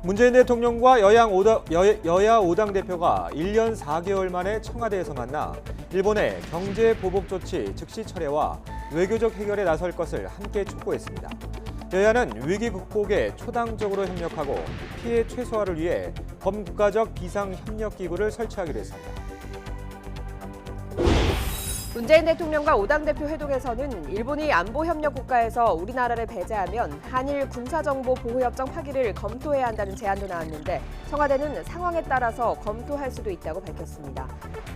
문재인 대통령과 여야 5당 대표가 1년 4개월 만에 청와대에서 만나 일본의 경제 보복 조치 즉시 철회와 외교적 해결에 나설 것을 함께 촉구했습니다. 여야는 위기 극복에 초당적으로 협력하고 피해 최소화를 위해 범국가적 비상협력기구를 설치하기로 했습니다. 문재인 대통령과 5당 대표 회동에서는 일본이 안보협력 국가에서 우리나라를 배제하면 한일 군사정보보호협정 파기를 검토해야 한다는 제안도 나왔는데 청와대는 상황에 따라서 검토할 수도 있다고 밝혔습니다.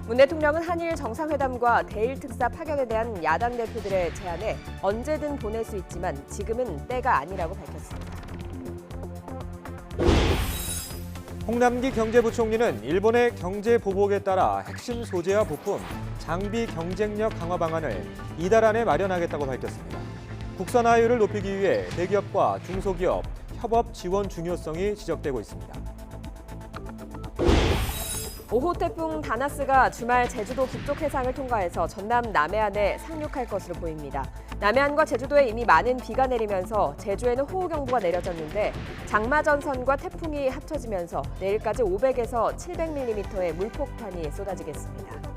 문 대통령은 한일 정상회담과 대일 특사 파견에 대한 야당 대표들의 제안에 언제든 보낼 수 있지만 지금은 때가 아니라고 밝혔습니다. 홍남기 경제부총리는 일본의 경제 보복에 따라 핵심 소재와 부품, 장비 경쟁력 강화 방안을 이달 안에 마련하겠다고 밝혔습니다. 국산화율을 높이기 위해 대기업과 중소기업 협업 지원 중요성이 지적되고 있습니다. 5호 태풍 다나스가 주말 제주도 북쪽 해상을 통과해서 전남 남해안에 상륙할 것으로 보입니다. 남해안과 제주도에 이미 많은 비가 내리면서 제주에는 호우경보가 내려졌는데 장마전선과 태풍이 합쳐지면서 내일까지 500에서 700mm의 물폭탄이 쏟아지겠습니다.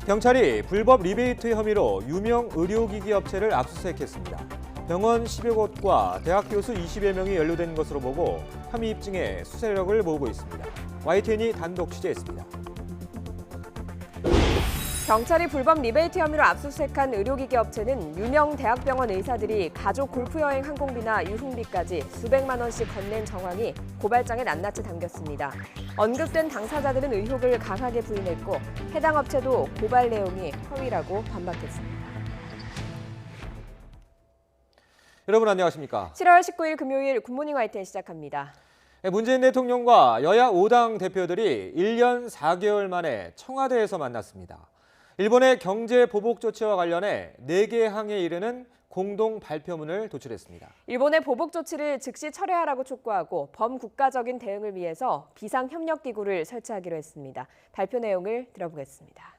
경찰이 불법 리베이트 혐의로 유명 의료기기 업체를 압수수색했습니다. 병원 10여 곳과 대학 교수 20여 명이 연루된 것으로 보고 혐의 입증에 수사력을 모으고 있습니다. YTN이 단독 취재했습니다. 경찰이 불법 리베이트 혐의로 압수수색한 의료기기 업체는 유명 대학병원 의사들이 가족 골프여행 항공비나 유흥비까지 수백만 원씩 건넨 정황이 고발장에 낱낱이 담겼습니다. 언급된 당사자들은 의혹을 강하게 부인했고 해당 업체도 고발 내용이 허위라고 반박했습니다. 여러분 안녕하십니까? 7월 19일 금요일 굿모닝 YTN 시작합니다. 문재인 대통령과 여야 5당 대표들이 1년 4개월 만에 청와대에서 만났습니다. 일본의 경제 보복 조치와 관련해 4개 항에 이르는 공동 발표문을 도출했습니다. 일본의 보복 조치를 즉시 철회하라고 촉구하고 범국가적인 대응을 위해서 비상협력기구를 설치하기로 했습니다. 발표 내용을 들어보겠습니다.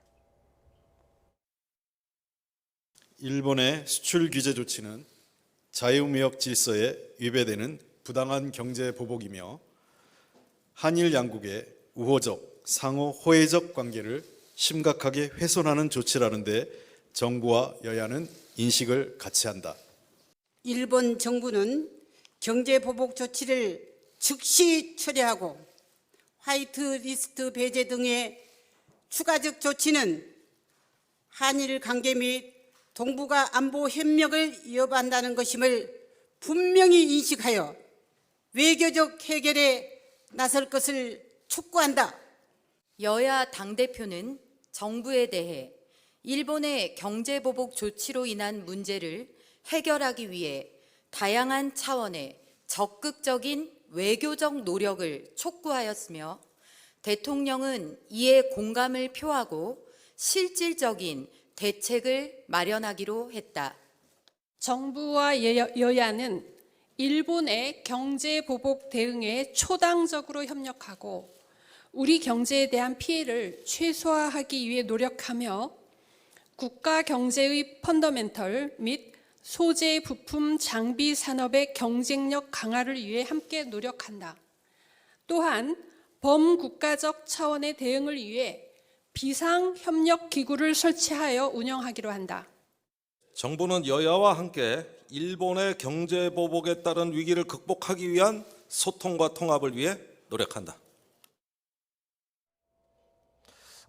일본의 수출 규제 조치는 자유무역 질서에 위배되는 부당한 경제 보복이며 한일 양국의 우호적, 상호 호혜적 관계를 심각하게 훼손하는 조치라는데 정부와 여야는 인식을 같이 한다. 일본 정부는 경제 보복 조치를 즉시 철회하고 화이트리스트 배제 등의 추가적 조치는 한일 관계 및 동북아 안보 협력을 위협한다는 것임을 분명히 인식하여 외교적 해결에 나설 것을 촉구한다. 여야 당대표는 정부에 대해 일본의 경제보복 조치로 인한 문제를 해결하기 위해 다양한 차원의 적극적인 외교적 노력을 촉구하였으며 대통령은 이에 공감을 표하고 실질적인 대책을 마련하기로 했다. 정부와 여야는 일본의 경제 보복 대응에 초당적으로 협력하고 우리 경제에 대한 피해를 최소화하기 위해 노력하며 국가 경제의 펀더멘털 및 소재, 부품, 장비 산업의 경쟁력 강화를 위해 함께 노력한다. 또한 범국가적 차원의 대응을 위해 비상협력기구를 설치하여 운영하기로 한다. 정부는 여야와 함께 일본의 경제 보복에 따른 위기를 극복하기 위한 소통과 통합을 위해 노력한다.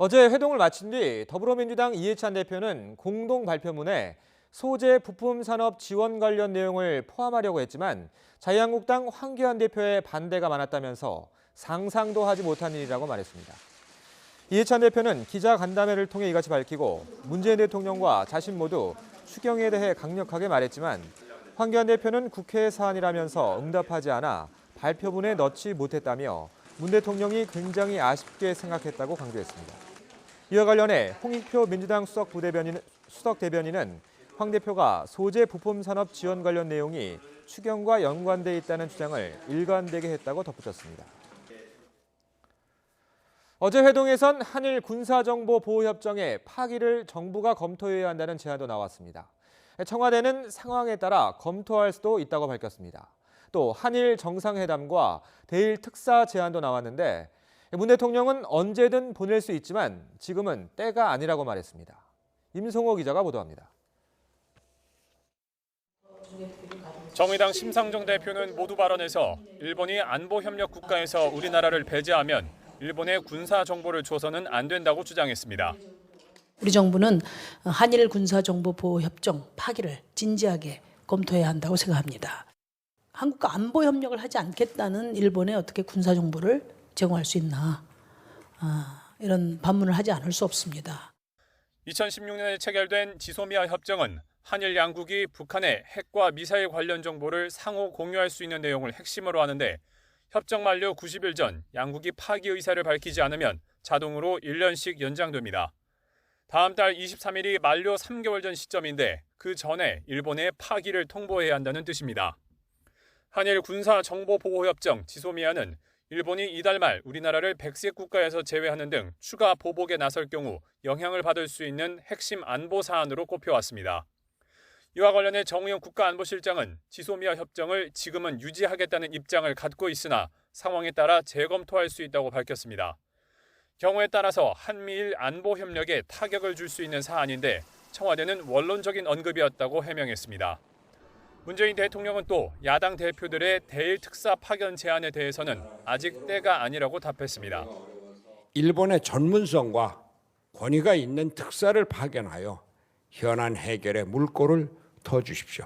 어제 회동을 마친 뒤 더불어민주당 이해찬 대표는 공동 발표문에 소재 부품 산업 지원 관련 내용을 포함하려고 했지만 자유한국당 황교안 대표의 반대가 많았다면서 상상도 하지 못한 일이라고 말했습니다. 이해찬 대표는 기자간담회를 통해 이같이 밝히고 문재인 대통령과 자신 모두 추경에 대해 강력하게 말했지만 황교안 대표는 국회 사안이라면서 응답하지 않아 발표문에 넣지 못했다며 문 대통령이 굉장히 아쉽게 생각했다고 강조했습니다. 이와 관련해 홍익표 민주당 수석 대변인은 황 대표가 소재 부품 산업 지원 관련 내용이 추경과 연관돼 있다는 주장을 일관되게 했다고 덧붙였습니다. 어제 회동에선 한일 군사정보보호협정의 파기를 정부가 검토해야 한다는 제안도 나왔습니다. 청와대는 상황에 따라 검토할 수도 있다고 밝혔습니다. 또 한일 정상회담과 대일 특사 제안도 나왔는데 문 대통령은 언제든 보낼 수 있지만 지금은 때가 아니라고 말했습니다. 임송호 기자가 보도합니다. 정의당 심상정 대표는 모두 발언에서 일본이 안보협력 국가에서 우리나라를 배제하면 일본에 군사 정보를 줘서는 안 된다고 주장했습니다. 우리 정부는 한일 군사정보보호협정 파기를 진지하게 검토해야 한다고 생각합니다. 한국과 안보협력을 하지 않겠다는 일본에 어떻게 군사정보를 제공할 수 있나, 이런 반문을 하지 않을 수 없습니다. 2016년에 체결된 지소미아 협정은 한일 양국이 북한의 핵과 미사일 관련 정보를 상호 공유할 수 있는 내용을 핵심으로 하는데 협정 만료 90일 전 양국이 파기 의사를 밝히지 않으면 자동으로 1년씩 연장됩니다. 다음 달 23일이 만료 3개월 전 시점인데 그 전에 일본에 파기를 통보해야 한다는 뜻입니다. 한일 군사정보보호협정 지소미아는 일본이 이달 말 우리나라를 백색 국가에서 제외하는 등 추가 보복에 나설 경우 영향을 받을 수 있는 핵심 안보 사안으로 꼽혀왔습니다. 이와 관련해 정의용 국가안보실장은 지소미아 협정을 지금은 유지하겠다는 입장을 갖고 있으나 상황에 따라 재검토할 수 있다고 밝혔습니다. 경우에 따라서 한미일 안보 협력에 타격을 줄 수 있는 사안인데 청와대는 원론적인 언급이었다고 해명했습니다. 문재인 대통령은 또 야당 대표들의 대일 특사 파견 제안에 대해서는 아직 때가 아니라고 답했습니다. 일본의 전문성과 권위가 있는 특사를 파견하여 현안 해결에 물꼬를 터주십시오.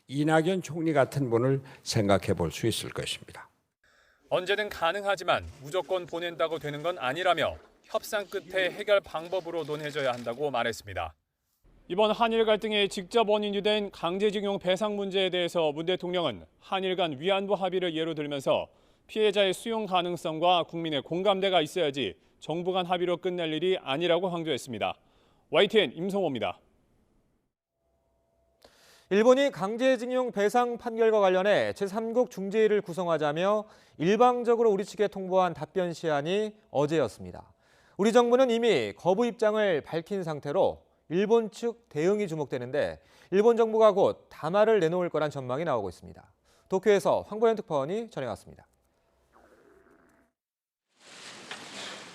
이낙연 총리 같은 분을 생각해 볼 수 있을 것입니다. 언제든 가능하지만 무조건 보낸다고 되는 건 아니라며 협상 끝에 해결 방법으로 논해져야 한다고 말했습니다. 이번 한일 갈등의 직접 원인이 된 강제징용 배상 문제에 대해서 문 대통령은 한일 간 위안부 합의를 예로 들면서 피해자의 수용 가능성과 국민의 공감대가 있어야지 정부 간 합의로 끝낼 일이 아니라고 강조했습니다. YTN 임성호입니다. 일본이 강제징용 배상 판결과 관련해 제3국 중재위를 구성하자며 일방적으로 우리 측에 통보한 답변 시한이 어제였습니다. 우리 정부는 이미 거부 입장을 밝힌 상태로 일본 측 대응이 주목되는데 일본 정부가 곧 담화를 내놓을 거란 전망이 나오고 있습니다. 도쿄에서 황보현 특파원이 전해왔습니다.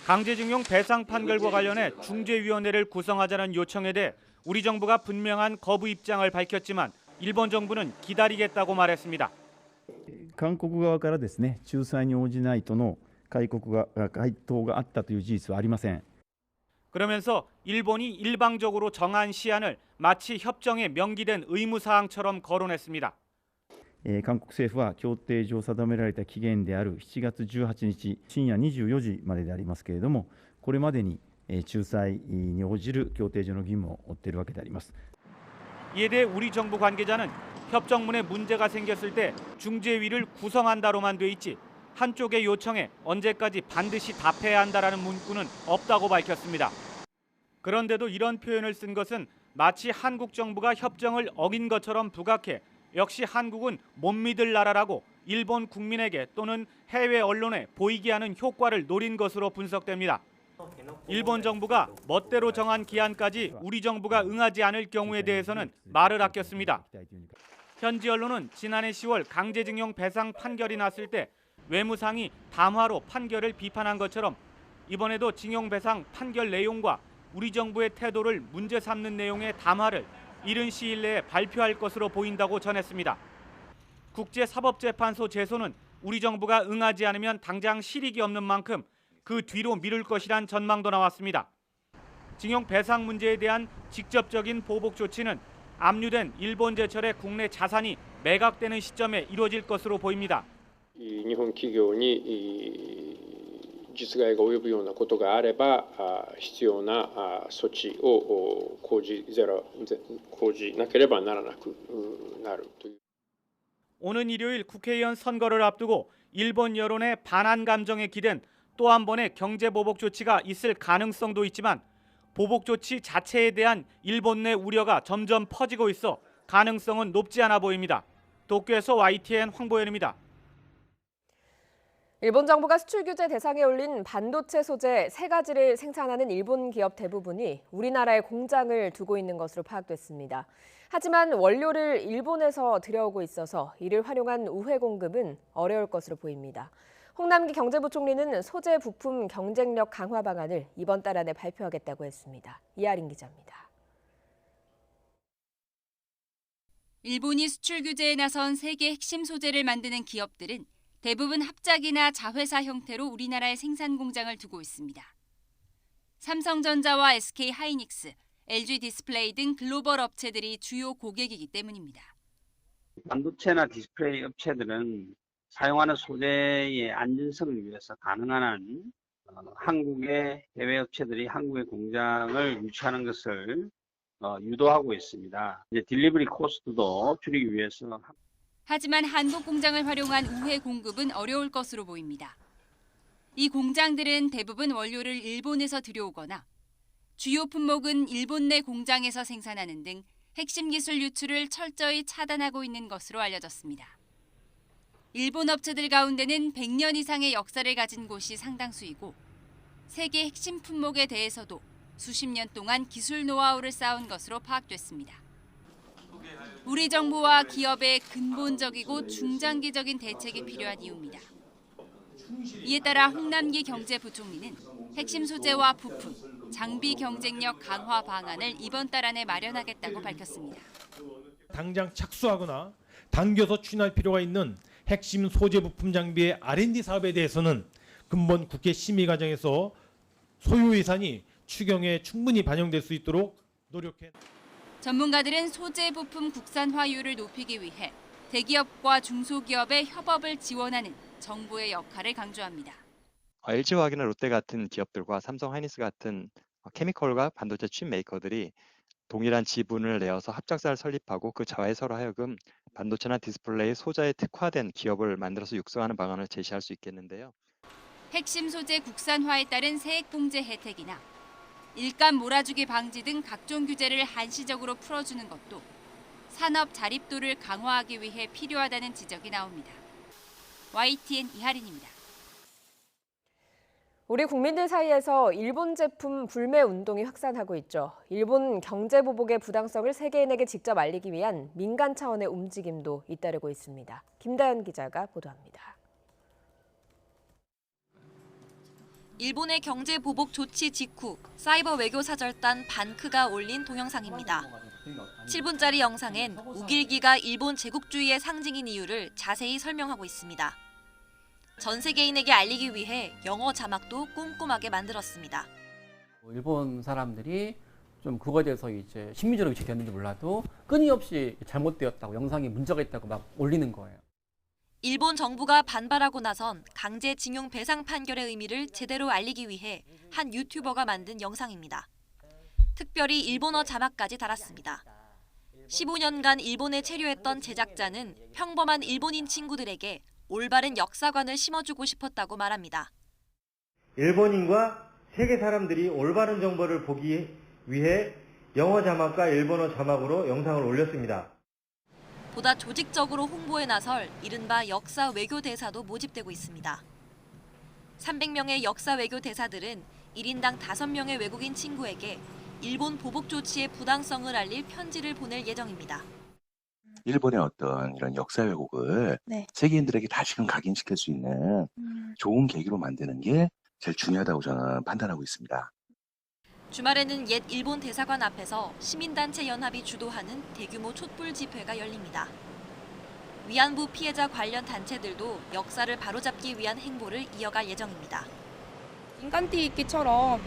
강제징용 배상 판결과 관련해 중재위원회를 구성하자는 요청에 대해 우리 정부가 분명한 거부 입장을 밝혔지만 일본 정부는 기다리겠다고 말했습니다. 韓国側からですね、仲裁に応じないとの回答があったという事実はありません。 그러면서 일본이 일방적으로 정한 시한을 마치 협정에 명기된 의무사항처럼 거론했습니다. 韓国政府は協定上定められた期限である7月18日深夜24時まででありますけれども、これまでに仲裁に応じる協定上の義務を負っているわけであります。 이에 대해 우리 정부 관계자는 협정문에 문제가 생겼을 때 중재위를 구성한다로만 돼 있지 한쪽의 요청에 언제까지 반드시 답해야 한다라는 문구는 없다고 밝혔습니다. 그런데도 이런 표현을 쓴 것은 마치 한국 정부가 협정을 어긴 것처럼 부각해 역시 한국은 못 믿을 나라라고 일본 국민에게 또는 해외 언론에 보이게 하는 효과를 노린 것으로 분석됩니다. 일본 정부가 멋대로 정한 기한까지 우리 정부가 응하지 않을 경우에 대해서는 말을 아꼈습니다. 현지 언론은 지난해 10월 강제징용 배상 판결이 났을 때 외무상이 담화로 판결을 비판한 것처럼 이번에도 징용 배상 판결 내용과 우리 정부의 태도를 문제 삼는 내용의 담화를 이른 시일 내에 발표할 것으로 보인다고 전했습니다. 국제사법재판소 제소는 우리 정부가 응하지 않으면 당장 실익이 없는 만큼 그 뒤로 미룰 것이란 전망도 나왔습니다. 징용 배상 문제에 대한 직접적인 보복 조치는 압류된 일본 제철의 국내 자산이 매각되는 시점에 이루어질 것으로 보입니다. 日本企業に実害が及ぶようなことがあれば必要な措置を講じなければならなくなるという. 오는 일요일 국회의원 선거를 앞두고 일본 여론의 반한 감정에 기댄 또 한 번의 경제 보복 조치가 있을 가능성도 있지만 보복 조치 자체에 대한 일본 내 우려가 점점 퍼지고 있어 가능성은 높지 않아 보입니다. 도쿄에서 YTN 황보현입니다. 일본 정부가 수출 규제 대상에 올린 반도체 소재 3가지를 생산하는 일본 기업 대부분이 우리나라에 공장을 두고 있는 것으로 파악됐습니다. 하지만 원료를 일본에서 들여오고 있어서 이를 활용한 우회 공급은 어려울 것으로 보입니다. 홍남기 경제부총리는 소재 부품 경쟁력 강화 방안을 이번 달 안에 발표하겠다고 했습니다. 이하린 기자입니다. 일본이 수출 규제에 나선 세계 핵심 소재를 만드는 기업들은 대부분 합작이나 자회사 형태로 우리나라에 생산 공장을 두고 있습니다. 삼성전자와 SK하이닉스, LG 디스플레이 등 글로벌 업체들이 주요 고객이기 때문입니다. 반도체나 디스플레이 업체들은 사용하는 소재의 안전성을 위해서 가능한 한 한국의 해외 업체들이 한국의 공장을 유치하는 것을 유도하고 있습니다. 이제 딜리버리 코스트도 줄이기 위해서. 하지만 한국 공장을 활용한 우회 공급은 어려울 것으로 보입니다. 이 공장들은 대부분 원료를 일본에서 들여오거나 주요 품목은 일본 내 공장에서 생산하는 등 핵심 기술 유출을 철저히 차단하고 있는 것으로 알려졌습니다. 일본 업체들 가운데는 100년 이상의 역사를 가진 곳이 상당수이고 세계 핵심 품목에 대해서도 수십 년 동안 기술 노하우를 쌓은 것으로 파악됐습니다. 우리 정부와 기업의 근본적이고 중장기적인 대책이 필요한 이유입니다. 이에 따라 홍남기 경제부총리는 핵심 소재와 부품, 장비 경쟁력 강화 방안을 이번 달 안에 마련하겠다고 밝혔습니다. 당장 착수하거나 당겨서 추진할 필요가 있는 핵심 소재 부품 장비의 R&D 사업에 대해서는 근본 국회 심의 과정에서 소요 예산이 추경에 충분히 반영될 수 있도록 노력해. 전문가들은 소재 부품 국산화율을 높이기 위해 대기업과 중소기업의 협업을 지원하는 정부의 역할을 강조합니다. LG화학이나 롯데 같은 기업들과 삼성 하이닉스 같은 케미컬과 반도체 칩 메이커들이 동일한 지분을 내어서 합작사를 설립하고 그 자회사로 하여금 반도체나 디스플레이 소자에 특화된 기업을 만들어서 육성하는 방안을 제시할 수 있겠는데요. 핵심 소재 국산화에 따른 세액공제 혜택이나 일감 몰아주기 방지 등 각종 규제를 한시적으로 풀어주는 것도 산업 자립도를 강화하기 위해 필요하다는 지적이 나옵니다. YTN 이하린입니다. 우리 국민들 사이에서 일본 제품 불매 운동이 확산하고 있죠. 일본 경제 보복의 부당성을 세계인에게 직접 알리기 위한 민간 차원의 움직임도 잇따르고 있습니다. 김다연 기자가 보도합니다. 일본의 경제 보복 조치 직후 사이버 외교 사절단 반크가 올린 동영상입니다. 7분짜리 영상엔 우길기가 일본 제국주의의 상징인 이유를 자세히 설명하고 있습니다. 전 세계인에게 알리기 위해 영어 자막도 꼼꼼하게 만들었습니다. 일본 사람들이 좀 그거에 대해서 이제 심리적으로 위축됐는지 몰라도 끊임없이 잘못되었다고 영상에 문제가 있다고 막 올리는 거예요. 일본 정부가 반발하고 나선 강제징용 배상 판결의 의미를 제대로 알리기 위해 한 유튜버가 만든 영상입니다. 특별히 일본어 자막까지 달았습니다. 15년간 일본에 체류했던 제작자는 평범한 일본인 친구들에게 올바른 역사관을 심어주고 싶었다고 말합니다. 일본인과 세계 사람들이 올바른 정보를 보기 위해 영어 자막과 일본어 자막으로 영상을 올렸습니다. 보다 조직적으로 홍보에 나설 이른바 역사 외교 대사도 모집되고 있습니다. 300명의 역사 외교 대사들은 1인당 5명의 외국인 친구에게 일본 보복 조치의 부당성을 알릴 편지를 보낼 예정입니다. 일본의 어떤 이런 역사 왜곡을 세계인들에게 다시금 각인시킬 수 있는 좋은 계기로 만드는 게 제일 중요하다고 저는 판단하고 있습니다. 주말에는 옛 일본 대사관 앞에서 시민단체 연합이 주도하는 대규모 촛불 집회가 열립니다. 위안부 피해자 관련 단체들도 역사를 바로잡기 위한 행보를 이어갈 예정입니다. 인간띠기처럼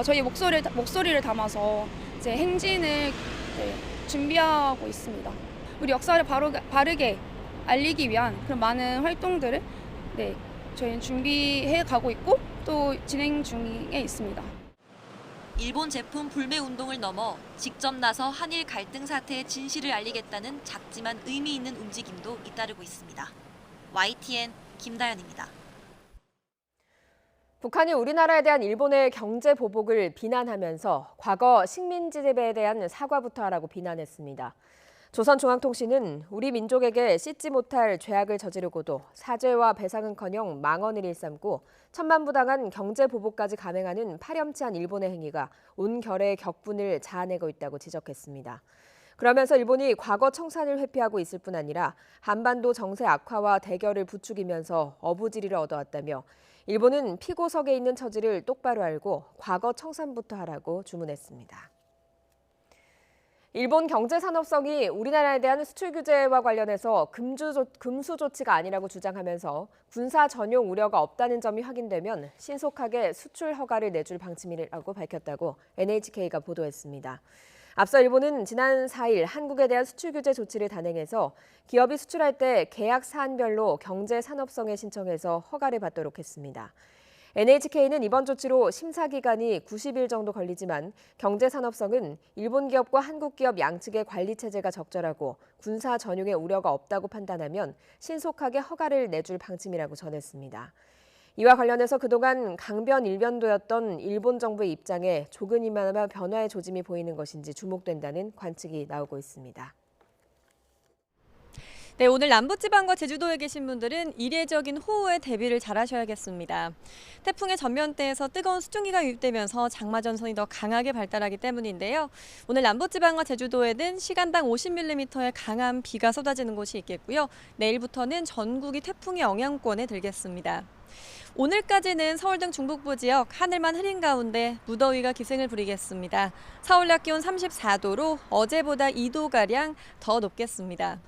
저희 목소리를 담아서 이제 행진을 준비하고 있습니다. 우리 역사를 바르게 알리기 위한 그런 많은 활동들을 저희는 준비해 가고 있고 또 진행 중에 있습니다. 일본 제품 불매 운동을 넘어 직접 나서 한일 갈등 사태의 진실을 알리겠다는 작지만 의미 있는 움직임도 잇따르고 있습니다. YTN 김다연입니다. 북한이 우리나라에 대한 일본의 경제 보복을 비난하면서 과거 식민지배에 대한 사과부터 하라고 비난했습니다. 조선중앙통신은 우리 민족에게 씻지 못할 죄악을 저지르고도 사죄와 배상은커녕 망언을 일삼고 천만부당한 경제 보복까지 감행하는 파렴치한 일본의 행위가 온 결의 격분을 자아내고 있다고 지적했습니다. 그러면서 일본이 과거 청산을 회피하고 있을 뿐 아니라 한반도 정세 악화와 대결을 부추기면서 어부지리를 얻어왔다며 일본은 피고석에 있는 처지를 똑바로 알고 과거 청산부터 하라고 주문했습니다. 일본 경제산업성이 우리나라에 대한 수출 규제와 관련해서 금수 조치가 아니라고 주장하면서 군사 전용 우려가 없다는 점이 확인되면 신속하게 수출 허가를 내줄 방침이라고 밝혔다고 NHK가 보도했습니다. 앞서 일본은 지난 4일 한국에 대한 수출 규제 조치를 단행해서 기업이 수출할 때 계약 사안별로 경제산업성에 신청해서 허가를 받도록 했습니다. NHK는 이번 조치로 심사 기간이 90일 정도 걸리지만 경제산업성은 일본 기업과 한국 기업 양측의 관리 체제가 적절하고 군사 전용의 우려가 없다고 판단하면 신속하게 허가를 내줄 방침이라고 전했습니다. 이와 관련해서 그동안 강변 일변도였던 일본 정부의 입장에 조금이나마 변화의 조짐이 보이는 것인지 주목된다는 관측이 나오고 있습니다. 네, 오늘 남부지방과 제주도에 계신 분들은 이례적인 호우에 대비를 잘 하셔야겠습니다. 태풍의 전면대에서 뜨거운 수증기가 유입되면서 장마 전선이 더 강하게 발달하기 때문인데요. 오늘 남부지방과 제주도에는 시간당 50mm의 강한 비가 쏟아지는 곳이 있겠고요. 내일부터는 전국이 태풍의 영향권에 들겠습니다. 오늘까지는 서울 등 중북부 지역 하늘만 흐린 가운데 무더위가 기승을 부리겠습니다. 서울 낮 기온 34도로 어제보다 2도가량 더 높겠습니다.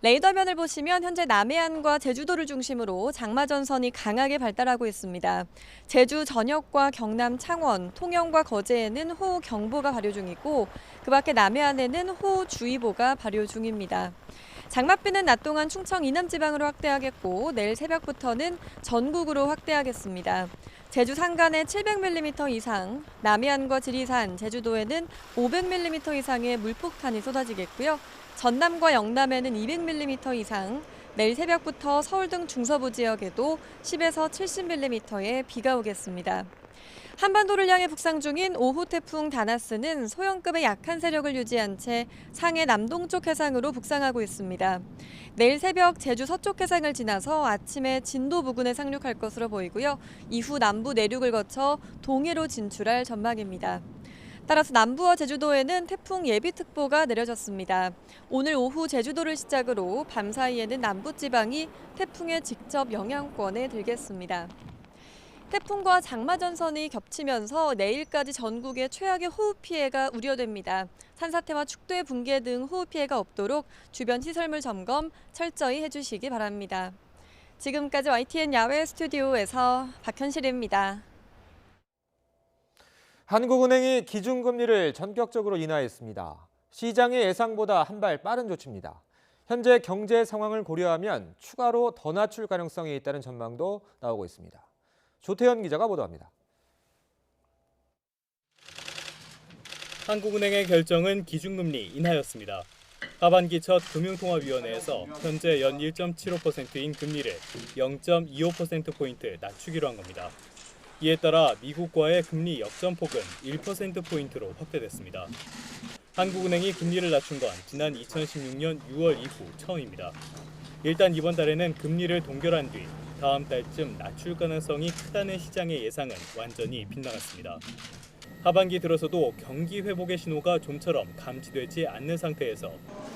레이더면을 보시면 현재 남해안과 제주도를 중심으로 장마 전선이 강하게 발달하고 있습니다. 제주 전역과 경남 창원, 통영과 거제에는 호우 경보가 발효 중이고 그 밖에 남해안에는 호우 주의보가 발효 중입니다. 장맛비는 낮 동안 충청 이남 지방으로 확대하겠고 내일 새벽부터는 전국으로 확대하겠습니다. 제주 산간에 700mm 이상, 남해안과 지리산, 제주도에는 500mm 이상의 물폭탄이 쏟아지겠고요. 전남과 영남에는 200mm 이상, 내일 새벽부터 서울 등 중서부 지역에도 10에서 70mm의 비가 오겠습니다. 한반도를 향해 북상 중인 5호 태풍 다나스는 소형급의 약한 세력을 유지한 채 상해 남동쪽 해상으로 북상하고 있습니다. 내일 새벽 제주 서쪽 해상을 지나서 아침에 진도 부근에 상륙할 것으로 보이고요. 이후 남부 내륙을 거쳐 동해로 진출할 전망입니다. 따라서 남부와 제주도에는 태풍 예비특보가 내려졌습니다. 오늘 오후 제주도를 시작으로 밤 사이에는 남부지방이 태풍의 직접 영향권에 들겠습니다. 태풍과 장마 전선이 겹치면서 내일까지 전국에 최악의 호우 피해가 우려됩니다. 산사태와 축도의 붕괴 등 호우 피해가 없도록 주변 시설물 점검 철저히 해주시기 바랍니다. 지금까지 YTN 야외 스튜디오에서 박현실입니다. 한국은행이 기준금리를 전격적으로 인하했습니다. 시장의 예상보다 한 발 빠른 조치입니다. 현재 경제 상황을 고려하면 추가로 더 낮출 가능성이 있다는 전망도 나오고 있습니다. 조태현 기자가 보도합니다. 한국은행의 결정은 기준금리 인하였습니다. 하반기 첫 금융통화위원회에서 현재 연 1.75%인 금리를 0.25%포인트 낮추기로 한 겁니다. 이에 따라 미국과의 금리 역전폭은 1%포인트로 확대됐습니다. 한국은행이 금리를 낮춘 건 지난 2016년 6월 이후 처음입니다. 일단 이번 달에는 금리를 동결한 뒤 다음 달쯤 낮출 가능성이 크다는 시장의 예상은 완전히 빗나갔습니다. 하반기 들어서도 경기 회복의 신호가 좀처럼 감지되지 않는 상태에서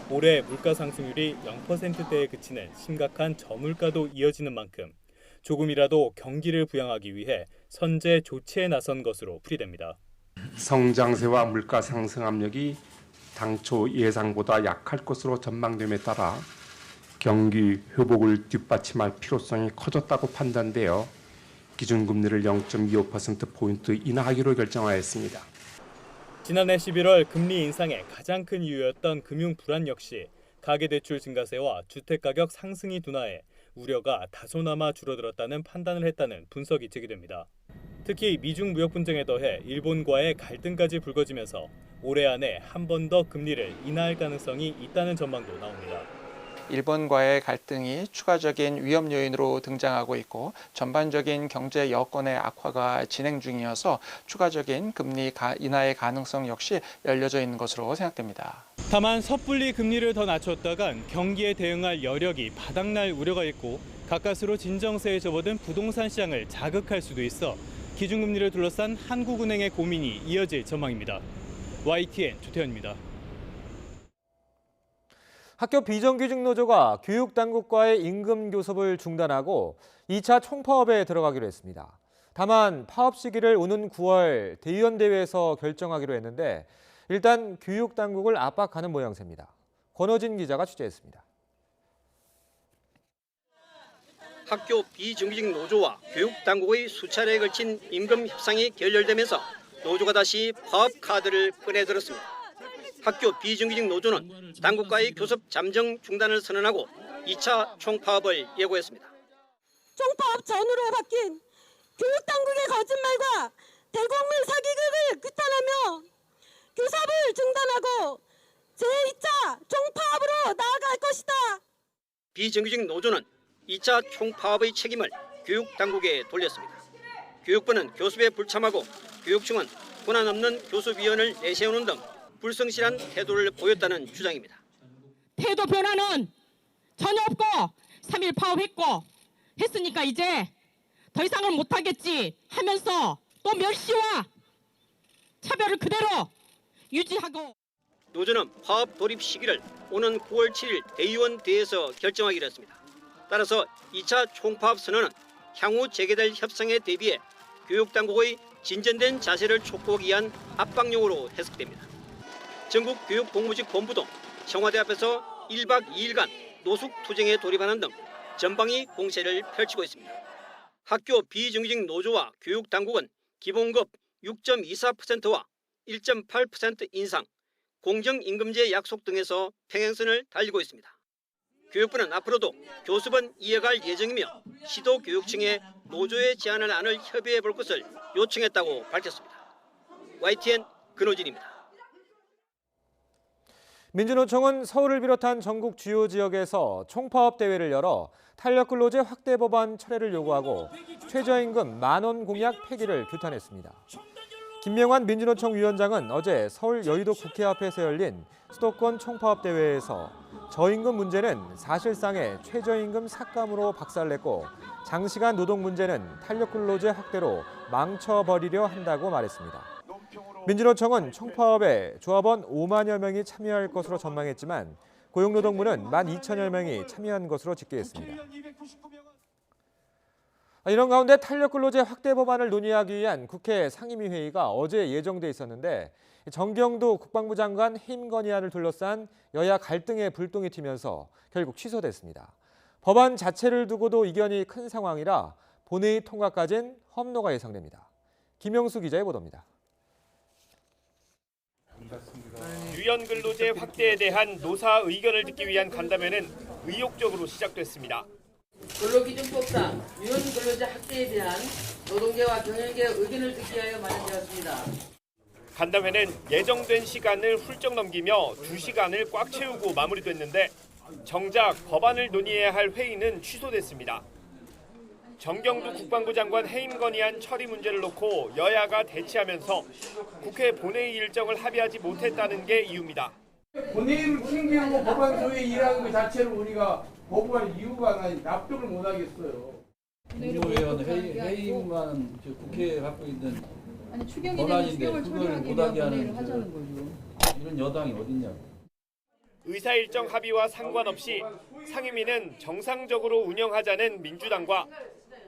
올해 물가 상승률이 0%대에 그치는 심각한 저물가도 이어지는 만큼 조금이라도 경기를 부양하기 위해 선제 조치에 나선 것으로 풀이됩니다. 성장세와 물가 상승 압력이 당초 예상보다 약할 것으로 전망됨에 따라 경기 회복을 뒷받침할 필요성이 커졌다고 판단되어 기준금리를 0.25%포인트 인하하기로 결정하였습니다. 지난해 11월 금리 인상의 가장 큰 이유였던 금융 불안 역시 가계대출 증가세와 주택가격 상승이 둔화해 우려가 다소나마 줄어들었다는 판단을 했다는 분석이 제기됩니다. 특히 미중 무역 분쟁에 더해 일본과의 갈등까지 불거지면서 올해 안에 한 번 더 금리를 인하할 가능성이 있다는 전망도 나옵니다. 일본과의 갈등이 추가적인 위험 요인으로 등장하고 있고 전반적인 경제 여건의 악화가 진행 중이어서 추가적인 금리 인하의 가능성 역시 열려져 있는 것으로 생각됩니다. 다만 섣불리 금리를 더 낮췄다간 경기에 대응할 여력이 바닥날 우려가 있고 가까스로 진정세에 접어든 부동산 시장을 자극할 수도 있어 기준금리를 둘러싼 한국은행의 고민이 이어질 전망입니다. YTN 조태현입니다. 학교 비정규직 노조가 교육당국과의 임금 교섭을 중단하고 2차 총파업에 들어가기로 했습니다. 다만 파업 시기를 오는 9월 대의원대회에서 결정하기로 했는데 일단 교육당국을 압박하는 모양새입니다. 권호진 기자가 취재했습니다. 학교 비정규직 노조와 교육당국의 수차례에 걸친 임금 협상이 결렬되면서 노조가 다시 파업 카드를 꺼내들었습니다. 학교 비정규직 노조는 당국과의 교섭 잠정 중단을 선언하고 2차 총파업을 예고했습니다. 총파업 전후로 바뀐 교육당국의 거짓말과 대국민 사기극을 규탄하며 교섭을 중단하고 제2차 총파업으로 나아갈 것이다. 비정규직 노조는 2차 총파업의 책임을 교육당국에 돌렸습니다. 교육부는 교섭에 불참하고 교육청은 권한 없는 교섭위원을 내세우는 등 불성실한 태도를 보였다는 주장입니다. 태도 변화는 전혀 없고 3일 파업했고 했으니까 이제 더 이상은 못하겠지 하면서 또 멸시와 차별을 그대로 유지하고. 노조는 파업 돌입 시기를 오는 9월 7일 대의원대회에서 결정하기로 했습니다. 따라서 2차 총파업 선언은 향후 재개될 협상에 대비해 교육당국의 진전된 자세를 촉구하기 위한 압박용으로 해석됩니다. 전국 교육공무직 본부도 청와대 앞에서 1박 2일간 노숙 투쟁에 돌입하는 등 전방위 공세를 펼치고 있습니다. 학교 비정규직 노조와 교육당국은 기본급 6.24%와 1.8% 인상, 공정임금제 약속 등에서 평행선을 달리고 있습니다. 교육부는 앞으로도 교섭은 이어갈 예정이며 시도교육청에 노조의 제안을 안을 협의해 볼 것을 요청했다고 밝혔습니다. YTN 근호진입니다. 민주노총은 서울을 비롯한 전국 주요 지역에서 총파업 대회를 열어 탄력근로제 확대 법안 철회를 요구하고 최저임금 10,000원 공약 폐기를 규탄했습니다. 김명환 민주노총 위원장은 어제 서울 여의도 국회 앞에서 열린 수도권 총파업 대회에서 저임금 문제는 사실상의 최저임금 삭감으로 박살냈고 장시간 노동 문제는 탄력근로제 확대로 망쳐버리려 한다고 말했습니다. 민주노총은 총파업에 조합원 5만여 명이 참여할 것으로 전망했지만 고용노동부는 12,000여 명이 참여한 것으로 집계했습니다. 이런 가운데 탄력근로제 확대 법안을 논의하기 위한 국회 상임위회의가 어제 예정돼 있었는데 정경도 국방부 장관 해임 건의안을 둘러싼 여야 갈등의 불똥이 튀면서 결국 취소됐습니다. 법안 자체를 두고도 이견이 큰 상황이라 본회의 통과까지는 험로가 예상됩니다. 김영수 기자의 보도입니다. 유연근로제 확대에 대한 노사 의견을 듣기 위한 간담회는 의욕적으로 시작됐습니다. 근로기준법상 유연근로제 확대에 대한 노동계와 경영계의 의견을 듣기 위하여 마련되었습니다. 간담회는 예정된 시간을 훌쩍 넘기며 2시간을 꽉 채우고 마무리됐는데 정작 법안을 논의해야 할 회의는 취소됐습니다. 정경두 국방부 장관 해임 건의안 처리 문제를 놓고 여야가 대치하면서 국회 본회의 일정을 합의하지 못했다는 게 이유입니다. 본회의를 챙기고 법안 소위에 일하는 것 자체를 우리가 거부할 이유가 나니 납득을 못하겠어요. 국무위원 회의만 국회에 갖고 있는 권한인데 그걸 못하게 하는 이런 여당이 어딨냐고. 의사일정 합의와 상관없이 상임위는 정상적으로 운영하자는 민주당과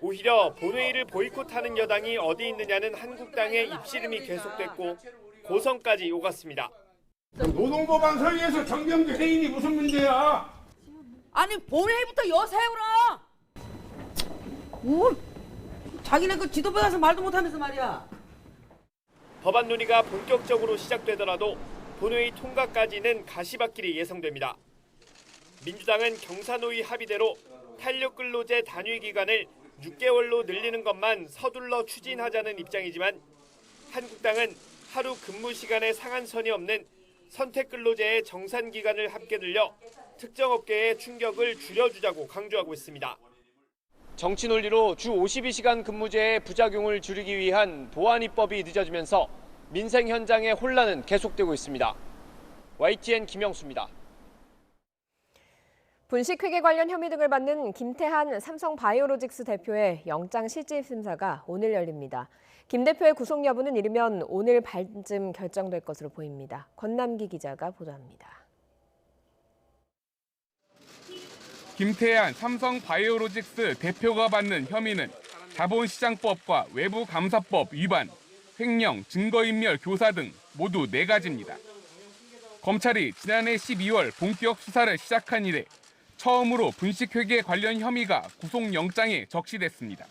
오히려 본회의를 보이콧하는 여당이 어디 있느냐는 한국당의 입씨름이 계속됐고 고성까지 오갔습니다. 노동법안 소위에서 정경주 해임이 무슨 문제야? 아니 본회의부터 여세우라. 뭘? 자기네 그 지도부 가서 말도 못하면서 말이야. 법안 논의가 본격적으로 시작되더라도 본회의 통과까지는 가시밭길이 예상됩니다. 민주당은 경사노위 합의대로 탄력근로제 단위 기간을 6개월로 늘리는 것만 서둘러 추진하자는 입장이지만 한국당은 하루 근무 시간의 상한선이 없는 선택근로제의 정산 기간을 함께 늘려 특정 업계의 충격을 줄여주자고 강조하고 있습니다. 정치 논리로 주 52시간 근무제의 부작용을 줄이기 위한 보완 입법이 늦어지면서 민생 현장의 혼란은 계속되고 있습니다. YTN 김영수입니다. 분식회계 관련 혐의 등을 받는 김태한 삼성바이오로직스 대표의 영장 실질 심사가 오늘 열립니다. 김 대표의 구속 여부는 이르면 오늘 밤쯤 결정될 것으로 보입니다. 권남기 기자가 보도합니다. 김태한 삼성바이오로직스 대표가 받는 혐의는 자본시장법과 외부감사법 위반, 횡령, 증거인멸 교사 등 모두 4가지입니다. 검찰이 지난해 12월 본격 수사를 시작한 이래 처음으로 분식회계 관련 혐의가 구속영장에 적시됐습니다.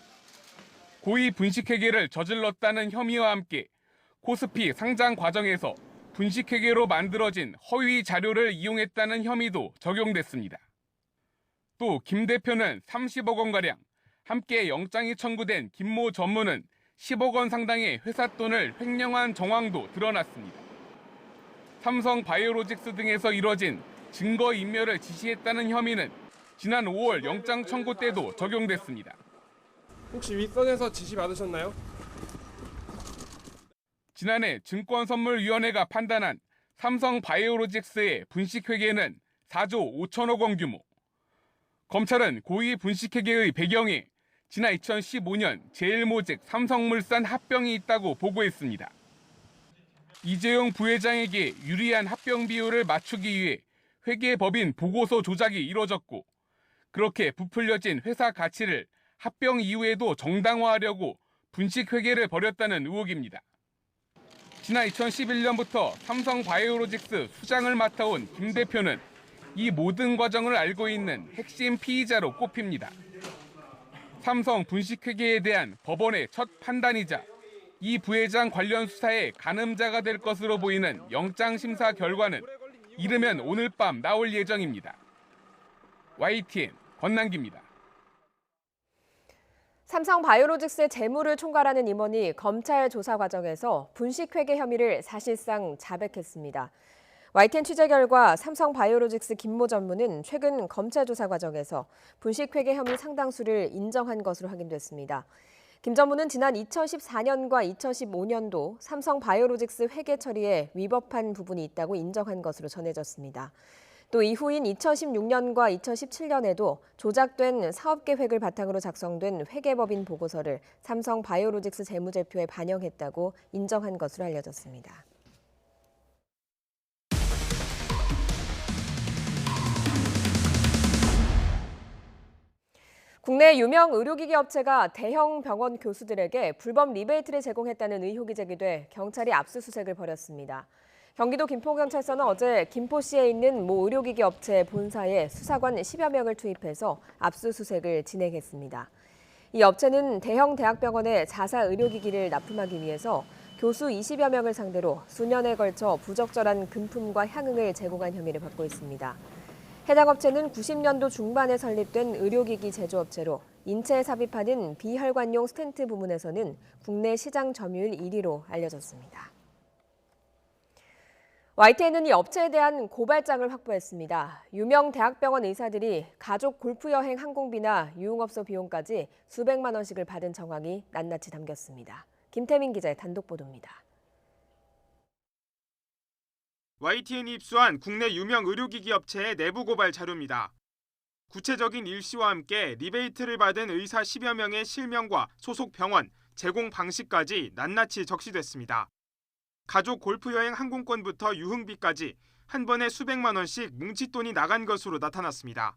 고의 분식회계를 저질렀다는 혐의와 함께 코스피 상장 과정에서 분식회계로 만들어진 허위 자료를 이용했다는 혐의도 적용됐습니다. 또 김 대표는 30억 원가량, 함께 영장이 청구된 김모 전무는 10억 원 상당의 회사 돈을 횡령한 정황도 드러났습니다. 삼성바이오로직스 등에서 이뤄진 증거인멸을 지시했다는 혐의는 지난 5월 영장 청구 때도 적용됐습니다. 혹시 윗선에서 지시 받으셨나요? 지난해 증권선물위원회가 판단한 삼성바이오로직스의 분식회계는 4조 5천억 원 규모. 검찰은 고의 분식회계의 배경에 지난 2015년 제일모직 삼성물산 합병이 있다고 보고했습니다. 이재용 부회장에게 유리한 합병 비율을 맞추기 위해 회계법인 보고서 조작이 이뤄졌고, 그렇게 부풀려진 회사 가치를 합병 이후에도 정당화하려고 분식회계를 벌였다는 의혹입니다. 지난 2011년부터 삼성바이오로직스 수장을 맡아온 김 대표는 이 모든 과정을 알고 있는 핵심 피의자로 꼽힙니다. 삼성 분식회계에 대한 법원의 첫 판단이자 이 부회장 관련 수사의 가늠자가 될 것으로 보이는 영장심사 결과는 이르면 오늘 밤 나올 예정입니다. YTN 권남기입니다. 삼성바이오로직스의 재무를 총괄하는 임원이 검찰 조사 과정에서 분식회계 혐의를 사실상 자백했습니다. YTN 취재 결과 삼성바이오로직스 김모 전무는 최근 검찰 조사 과정에서 분식회계 혐의 상당수를 인정한 것으로 확인됐습니다. 김 전무는 지난 2014년과 2015년도 삼성바이오로직스 회계 처리에 위법한 부분이 있다고 인정한 것으로 전해졌습니다. 또 이후인 2016년과 2017년에도 조작된 사업계획을 바탕으로 작성된 회계법인 보고서를 삼성바이오로직스 재무제표에 반영했다고 인정한 것으로 알려졌습니다. 국내 유명 의료기기 업체가 대형 병원 교수들에게 불법 리베이트를 제공했다는 의혹이 제기돼 경찰이 압수수색을 벌였습니다. 경기도 김포경찰서는 어제 김포시에 있는 모 의료기기 업체 본사에 수사관 10여 명을 투입해서 압수수색을 진행했습니다. 이 업체는 대형 대학병원에 자사 의료기기를 납품하기 위해서 교수 20여 명을 상대로 수년에 걸쳐 부적절한 금품과 향응을 제공한 혐의를 받고 있습니다. 해당 업체는 90년도 중반에 설립된 의료기기 제조업체로 인체에 삽입하는 비혈관용 스텐트 부문에서는 국내 시장 점유율 1위로 알려졌습니다. YTN은 이 업체에 대한 고발장을 확보했습니다. 유명 대학병원 의사들이 가족 골프 여행 항공비나 유흥업소 비용까지 수백만 원씩을 받은 정황이 낱낱이 담겼습니다. 김태민 기자의 단독 보도입니다. YTN이 입수한 국내 유명 의료기기 업체의 내부 고발 자료입니다. 구체적인 일시와 함께 리베이트를 받은 의사 10여 명의 실명과 소속 병원, 제공 방식까지 낱낱이 적시됐습니다. 가족 골프여행 항공권부터 유흥비까지 한 번에 수백만 원씩 뭉칫돈이 나간 것으로 나타났습니다.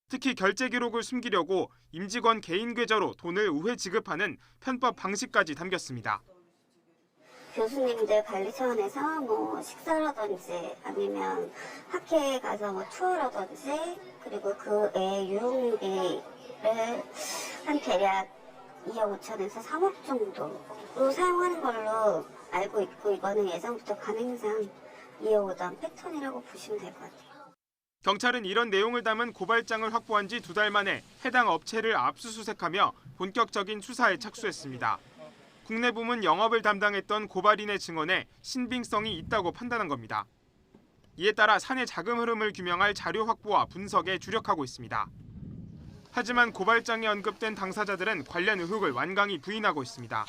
특히 결제 기록을 숨기려고 임직원 개인 계좌로 돈을 우회 지급하는 편법 방식까지 담겼습니다. 교수님들 관리 차원에서 뭐 식사라든지 아니면 학회에 가서 뭐 투어라든지 그리고 그 외 유흥비를 한 대략 2억 5천에서 3억 정도로 사용하는 걸로 알고 있고 이거는 예전부터 가능상 이어오던 패턴이라고 보시면 될 것 같아요. 경찰은 이런 내용을 담은 고발장을 확보한 지 2달 만에 해당 업체를 압수수색하며 본격적인 수사에 착수했습니다. 국내 부문 영업을 담당했던 고발인의 증언에 신빙성이 있다고 판단한 겁니다. 이에 따라 사내 자금 흐름을 규명할 자료 확보와 분석에 주력하고 있습니다. 하지만 고발장에 언급된 당사자들은 관련 의혹을 완강히 부인하고 있습니다.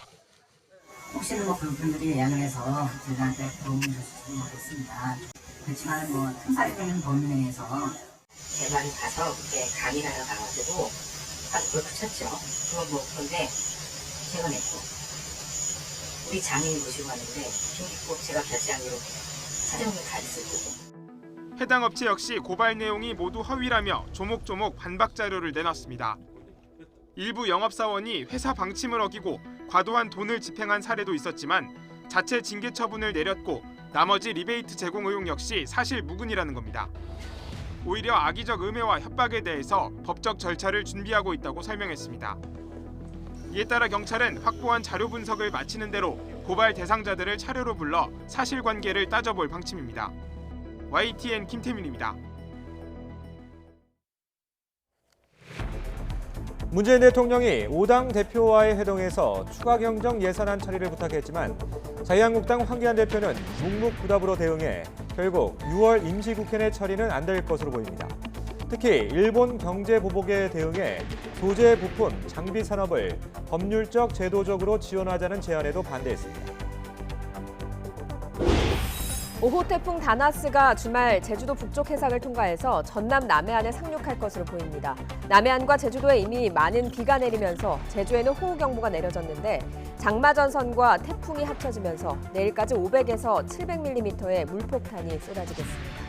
혹시나 뭐 그런 분들이 양해해서 저희한테 도움을 주시면 좋겠습니다. 그렇지만 뭐 특사되는 범위 내에서 제가 가서 그때 강의를 하러 가가지고 그걸 붙였죠. 그거 뭐 그런데 제가 냈고 우리 장애인 모시고 왔는데 꼭 제가 결제하기로 사정을 다 했을 거고. 해당 업체 역시 고발 내용이 모두 허위라며 조목조목 반박 자료를 내놨습니다. 일부 영업사원이 회사 방침을 어기고 과도한 돈을 집행한 사례도 있었지만 자체 징계 처분을 내렸고 나머지 리베이트 제공 의혹 역시 사실 무근이라는 겁니다. 오히려 악의적 음해와 협박에 대해서 법적 절차를 준비하고 있다고 설명했습니다. 이에 따라 경찰은 확보한 자료 분석을 마치는 대로 고발 대상자들을 차례로 불러 사실관계를 따져볼 방침입니다. YTN 김태민입니다. 문재인 대통령이 5당 대표와의 회동에서 추가 경정 예산안 처리를 부탁했지만 자유한국당 황교안 대표는 묵묵부답으로 대응해 결국 6월 임시국회 내 처리는 안 될 것으로 보입니다. 특히 일본 경제 보복에 대응해 소재, 부품, 장비 산업을 법률적, 제도적으로 지원하자는 제안에도 반대했습니다. 5호 태풍 다나스가 주말 제주도 북쪽 해상을 통과해서 전남 남해안에 상륙할 것으로 보입니다. 남해안과 제주도에 이미 많은 비가 내리면서 제주에는 호우경보가 내려졌는데 장마전선과 태풍이 합쳐지면서 내일까지 500에서 700mm의 물폭탄이 쏟아지겠습니다.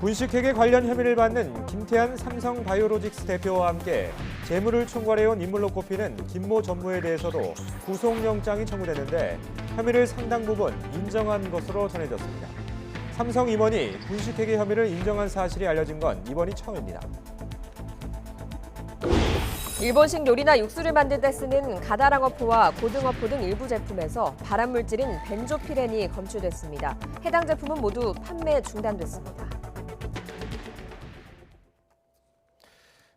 분식회계 관련 혐의를 받는 김태한 삼성바이오로직스 대표와 함께 재물을 총괄해온 인물로 꼽히는 김모 전무에 대해서도 구속영장이 청구됐는데 혐의를 상당 부분 인정한 것으로 전해졌습니다. 삼성 임원이 분식회계 혐의를 인정한 사실이 알려진 건 이번이 처음입니다. 일본식 요리나 육수를 만들 때 쓰는 가다랑어포와 고등어포 등 일부 제품에서 발암물질인 벤조피렌이 검출됐습니다. 해당 제품은 모두 판매 중단됐습니다.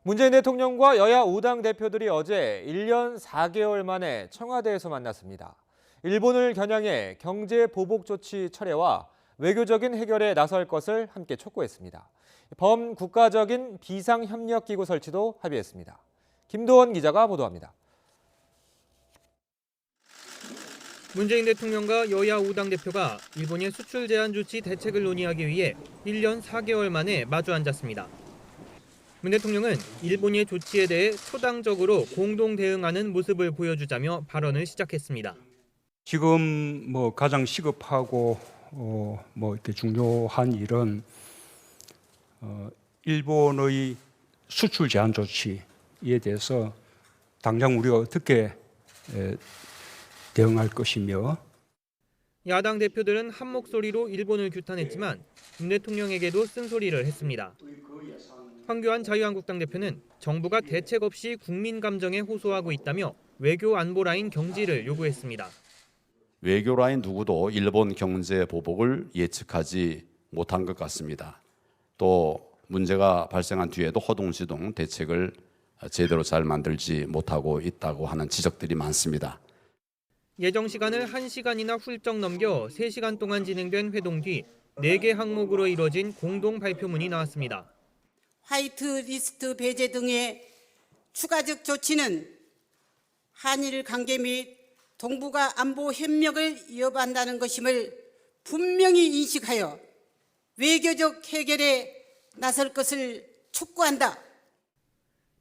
문재인 대통령과 여야 5당 대표들이 어제 1년 4개월 만에 청와대에서 만났습니다. 일본을 겨냥해 경제 보복 조치 철회와 외교적인 해결에 나설 것을 함께 촉구했습니다. 범국가적인 비상협력기구 설치도 합의했습니다. 김도원 기자가 보도합니다. 문재인 대통령과 여야 5당 대표가 일본의 수출 제한 조치 대책을 논의하기 위해 1년 4개월 만에 마주 앉았습니다. 문 대통령은 일본의 조치에 대해 초당적으로 공동 대응하는 모습을 보여주자며 발언을 시작했습니다. 지금 가장 시급하고 이렇게 중요한 일은 일본의 수출 제한 조치에 대해서 당장 우리가 어떻게 대응할 것이며 야당 대표들은 한 목소리로 일본을 규탄했지만 문 대통령에게도 쓴소리를 했습니다. 황교안 자유한국당 대표는 정부가 대책 없이 국민 감정에 호소하고 있다며 외교 안보 라인 경지를 요구했습니다. 외교 라인 누구도 일본 경제 보복을 예측하지 못한 것 같습니다. 또 문제가 발생한 뒤에도 허둥지둥 대책을 제대로 잘 만들지 못하고 있다고 하는 지적들이 많습니다. 예정 시간을 1시간이나 훌쩍 넘겨 3시간 동안 진행된 회동 뒤 4개 항목으로 이뤄진 공동 발표문이 나왔습니다. 화이트리스트 배제 등의 추가적 조치는 한일 관계 및 동북아 안보 협력을 위협한다는 것임을 분명히 인식하여 외교적 해결에 나설 것을 촉구한다.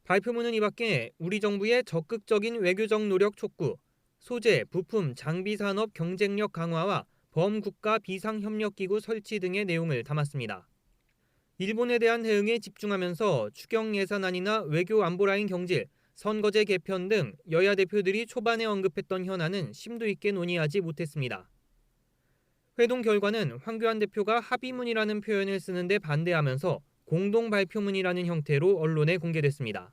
발표문은 이 밖에 우리 정부의 적극적인 외교적 노력 촉구, 소재, 부품, 장비 산업 경쟁력 강화와 범국가 비상협력기구 설치 등의 내용을 담았습니다. 일본에 대한 대응에 집중하면서 추경 예산안이나 외교 안보 라인 경질, 선거제 개편 등 여야 대표들이 초반에 언급했던 현안은 심도 있게 논의하지 못했습니다. 회동 결과는 황교안 대표가 합의문이라는 표현을 쓰는데 반대하면서 공동 발표문이라는 형태로 언론에 공개됐습니다.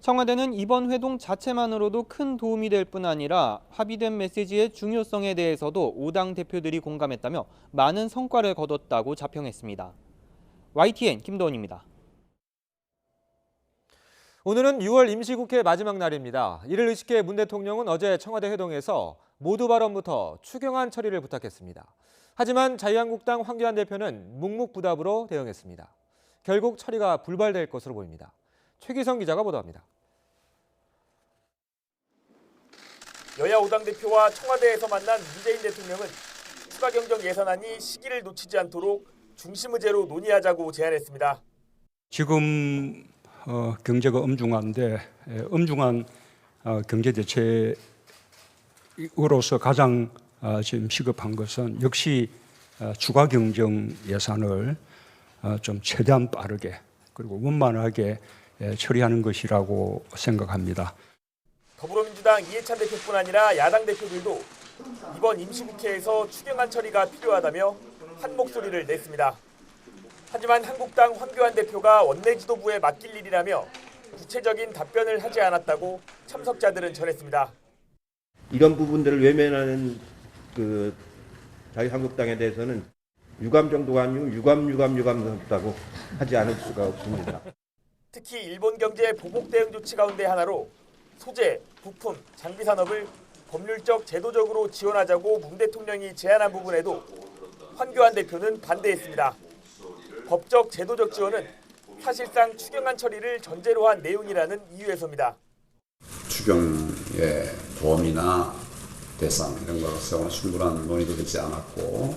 청와대는 이번 회동 자체만으로도 큰 도움이 될 뿐 아니라 합의된 메시지의 중요성에 대해서도 5당 대표들이 공감했다며 많은 성과를 거뒀다고 자평했습니다. YTN 김도원입니다. 오늘은 6월 임시국회 마지막 날입니다. 이를 의식해 문 대통령은 어제 청와대 회동에서 모두 발언부터 추경안 처리를 부탁했습니다. 하지만 자유한국당 황교안 대표는 묵묵부답으로 대응했습니다. 결국 처리가 불발될 것으로 보입니다. 최기성 기자가 보도합니다. 여야 5당 대표와 청와대에서 만난 문재인 대통령은 추가 경정 예산안이 시기를 놓치지 않도록 중심 의제로 논의하자고 제안했습니다. 지금 경제가 엄중한데 엄중한 경제 대책으로서 가장 지금 시급한 것은 역시 추가 경정 예산을 좀 최대한 빠르게 그리고 원만하게 처리하는 것이라고 생각합니다. 더불어민주당 이해찬 대표뿐 아니라 야당 대표들도 이번 임시국회에서 추경안 처리가 필요하다며 한 목소리를 냈습니다. 하지만 한국당 황교안 대표가 원내 지도부에 맡길 일이라며 구체적인 답변을 하지 않았다고 참석자들은 전했습니다. 이런 부분들을 외면하는 자유한국당에 대해서는 유감 정도가 아니고 유감스럽다고 하지 않을 수가 없습니다. 특히 일본 경제 보복 대응 조치 가운데 하나로 소재, 부품, 장비 산업을 법률적, 제도적으로 지원하자고 문 대통령이 제안한 부분에도 황교안 대표는 반대했습니다. 법적, 제도적 지원은 사실상 추경안 처리를 전제로 한 내용이라는 이유에서입니다. 추경의 범위나 대상 이런 것으로 충분한 논의도 되지 않았고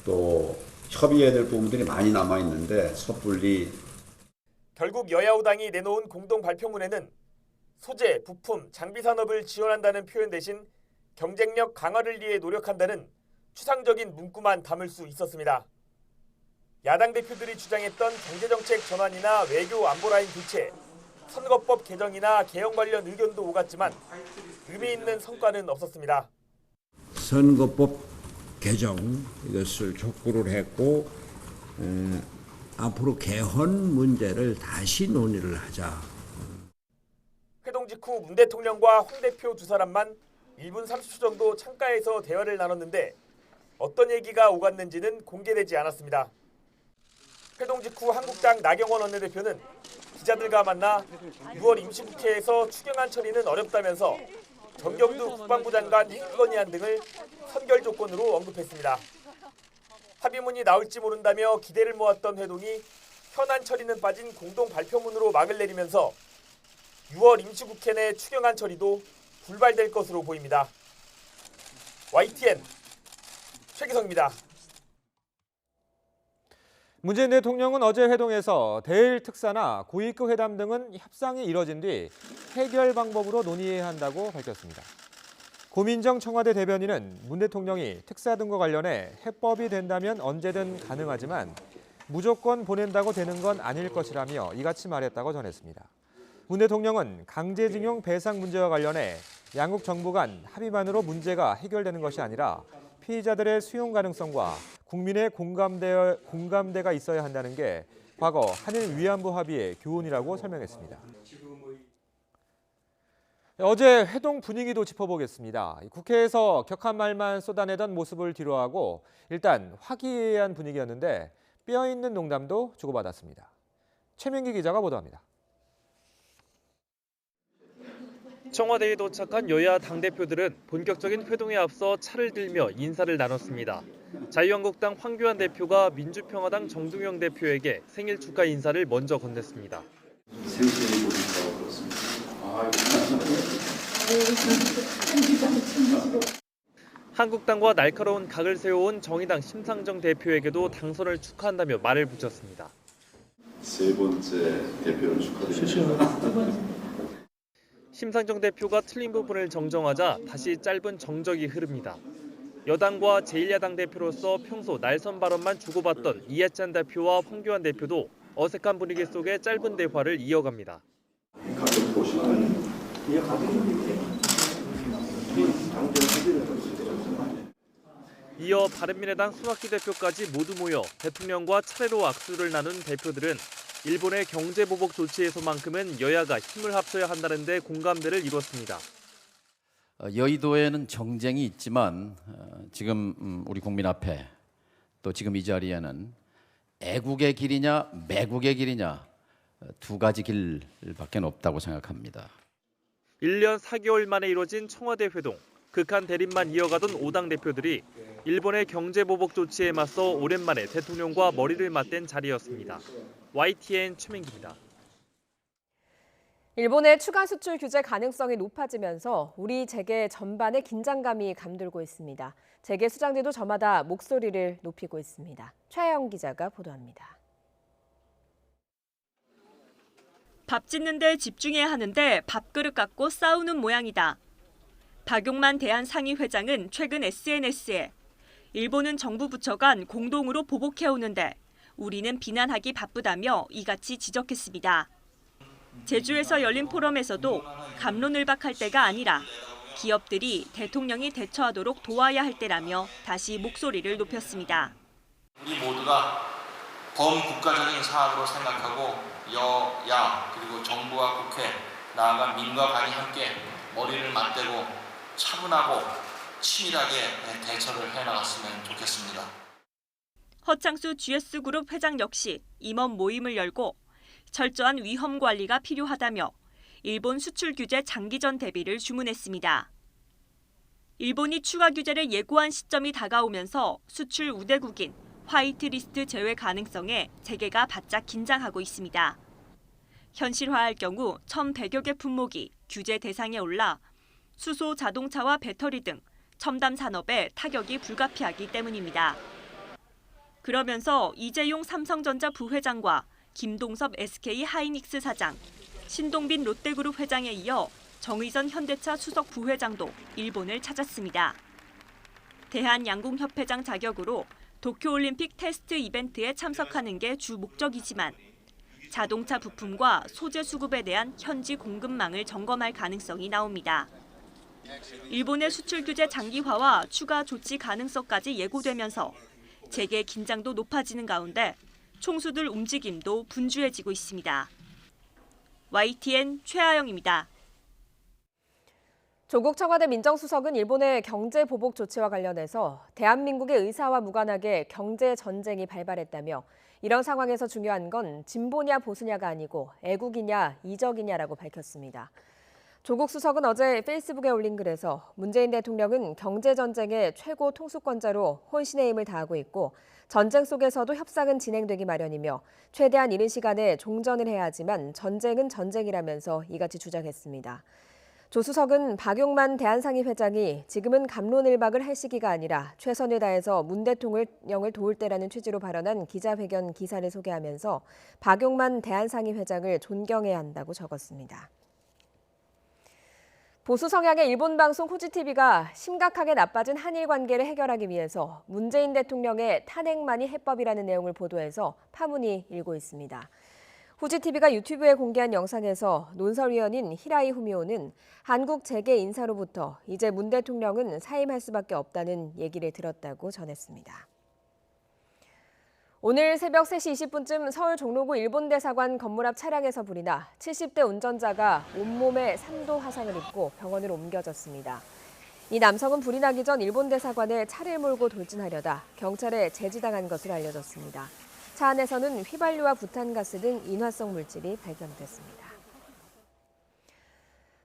또 협의해야 될 부분들이 많이 남아있는데 섣불리 결국 여야 5당이 내놓은 공동 발표문에는 소재, 부품, 장비 산업을 지원한다는 표현 대신 경쟁력 강화를 위해 노력한다는 추상적인 문구만 담을 수 있었습니다. 야당 대표들이 주장했던 경제정책 전환이나 외교 안보 라인 교체, 선거법 개정이나 개헌 관련 의견도 오갔지만 의미 있는 성과는 없었습니다. 선거법 개정 이것을 촉구를 했고 앞으로 개헌 문제를 다시 논의를 하자. 회동 직후 문 대통령과 황 대표 두 사람만 1분 30초 정도 창가에서 대화를 나눴는데 어떤 얘기가 오갔는지는 공개되지 않았습니다. 회동 직후 한국당 나경원 원내대표는 기자들과 만나 6월 임시국회에서 추경안 처리는 어렵다면서 정경두 국방부 장관 해임 건의안 등을 선결 조건으로 언급했습니다. 합의문이 나올지 모른다며 기대를 모았던 회동이 현안 처리는 빠진 공동 발표문으로 막을 내리면서 6월 임시국회 내 추경안 처리도 불발될 것으로 보입니다. YTN 최기성입니다. 문재인 대통령은 어제 회동에서 대일 특사나 고위급 회담 등은 협상이 이뤄진 뒤 해결 방법으로 논의해야 한다고 밝혔습니다. 고민정 청와대 대변인은 문 대통령이 특사 등과 관련해 해법이 된다면 언제든 가능하지만 무조건 보낸다고 되는 건 아닐 것이라며 이같이 말했다고 전했습니다. 문 대통령은 강제징용 배상 문제와 관련해 양국 정부 간 합의만으로 문제가 해결되는 것이 아니라 피의자들의 수용 가능성과 국민의 공감대가 있어야 한다는 게 과거 한일 위안부 합의의 교훈이라고 설명했습니다. 어제 회동 분위기도 짚어보겠습니다. 국회에서 격한 말만 쏟아내던 모습을 뒤로하고 일단 화기애애한 분위기였는데 뼈있는 농담도 주고받았습니다. 최민기 기자가 보도합니다. 청와대에 도착한 여야 당대표들은 본격적인 회동에 앞서 차를 들며 인사를 나눴습니다. 자유한국당 황교안 대표가 민주평화당 정동영 대표에게 생일 축하 인사를 먼저 건넸습니다. 생신이 보니까 그렇습니다. 한국당과 날카로운 각을 세워온 정의당 심상정 대표에게도 당선을 축하한다며 말을 붙였습니다. 세 번째 대표를 축하드립니다. 심상정 대표가 틀린 부분을 정정하자 다시 짧은 정적이 흐릅니다. 여당과 제1야당 대표로서 평소 날선 발언만 주고받던 이해찬 대표와 황교안 대표도 어색한 분위기 속에 짧은 대화를 이어갑니다. 이어 바른미래당 손학규 대표까지 모두 모여 대통령과 차례로 악수를 나눈 대표들은 일본의 경제보복 조치에서만큼은 여야가 힘을 합쳐야 한다는 데 공감대를 이뤘습니다. 여의도에는 정쟁이 있지만 지금 우리 국민 앞에 또 지금 이 자리에는 애국의 길이냐 매국의 길이냐 두 가지 길밖에 없다고 생각합니다. 1년 4개월 만에 이뤄진 청와대 회동. 극한 대립만 이어가던 5당 대표들이 일본의 경제보복 조치에 맞서 오랜만에 대통령과 머리를 맞댄 자리였습니다. YTN 최민기입니다. 일본의 추가 수출 규제 가능성이 높아지면서 우리 재계 전반에 긴장감이 감돌고 있습니다. 재계 수장들도 저마다 목소리를 높이고 있습니다. 최하영 기자가 보도합니다. 밥 짓는 데 집중해야 하는데 밥그릇 갖고 싸우는 모양이다. 박용만 대한상의회장은 최근 SNS에 일본은 정부 부처 간 공동으로 보복해오는데 우리는 비난하기 바쁘다며 이같이 지적했습니다. 제주에서 열린 포럼에서도 갑론을박할 때가 아니라 기업들이 대통령이 대처하도록 도와야 할 때라며 다시 목소리를 높였습니다. 우리 모두가 범국가적인 사안으로 생각하고 여야 그리고 정부와 국회 나아가 민과 관이 함께 머리를 맞대고 차분하고 치밀하게 대처를 해나갔으면 좋겠습니다. 허창수 GS그룹 회장 역시 임원 모임을 열고 철저한 위험 관리가 필요하다며 일본 수출 규제 장기전 대비를 주문했습니다. 일본이 추가 규제를 예고한 시점이 다가오면서 수출 우대국인 화이트리스트 제외 가능성에 재계가 바짝 긴장하고 있습니다. 현실화할 경우 1,100여 개 품목이 규제 대상에 올라 수소, 자동차와 배터리 등 첨단 산업에 타격이 불가피하기 때문입니다. 그러면서 이재용 삼성전자 부회장과 김동섭 SK 하이닉스 사장, 신동빈 롯데그룹 회장에 이어 정의선 현대차 수석 부회장도 일본을 찾았습니다. 대한양궁협회장 자격으로 도쿄올림픽 테스트 이벤트에 참석하는 게 주 목적이지만 자동차 부품과 소재 수급에 대한 현지 공급망을 점검할 가능성이 나옵니다. 일본의 수출 규제 장기화와 추가 조치 가능성까지 예고되면서 재계 긴장도 높아지는 가운데 총수들 움직임도 분주해지고 있습니다. YTN 최아영입니다. 조국 청와대 민정수석은 일본의 경제 보복 조치와 관련해서 대한민국의 의사와 무관하게 경제 전쟁이 발발했다며 이런 상황에서 중요한 건 진보냐 보수냐가 아니고 애국이냐 이적이냐라고 밝혔습니다. 조국 수석은 어제 페이스북에 올린 글에서 문재인 대통령은 경제 전쟁의 최고 통수권자로 혼신의 힘을 다하고 있고 전쟁 속에서도 협상은 진행되기 마련이며 최대한 이른 시간에 종전을 해야 하지만 전쟁은 전쟁이라면서 이같이 주장했습니다. 조 수석은 박용만 대한상의 회장이 지금은 갑론을박을 할 시기가 아니라 최선을 다해서 문 대통령을 도울 때라는 취지로 발언한 기자회견 기사를 소개하면서 박용만 대한상의 회장을 존경해야 한다고 적었습니다. 보수 성향의 일본 방송 후지TV가 심각하게 나빠진 한일 관계를 해결하기 위해서 문재인 대통령의 탄핵만이 해법이라는 내용을 보도해서 파문이 일고 있습니다. 후지TV가 유튜브에 공개한 영상에서 논설위원인 히라이 후미오는 한국 재계 인사로부터 이제 문 대통령은 사임할 수밖에 없다는 얘기를 들었다고 전했습니다. 오늘 새벽 3시 20분쯤 서울 종로구 일본 대사관 건물 앞 차량에서 불이 나 70대 운전자가 온몸에 3도 화상을 입고 병원으로 옮겨졌습니다. 이 남성은 불이 나기 전 일본 대사관에 차를 몰고 돌진하려다 경찰에 제지당한 것으로 알려졌습니다. 차 안에서는 휘발유와 부탄가스 등 인화성 물질이 발견됐습니다.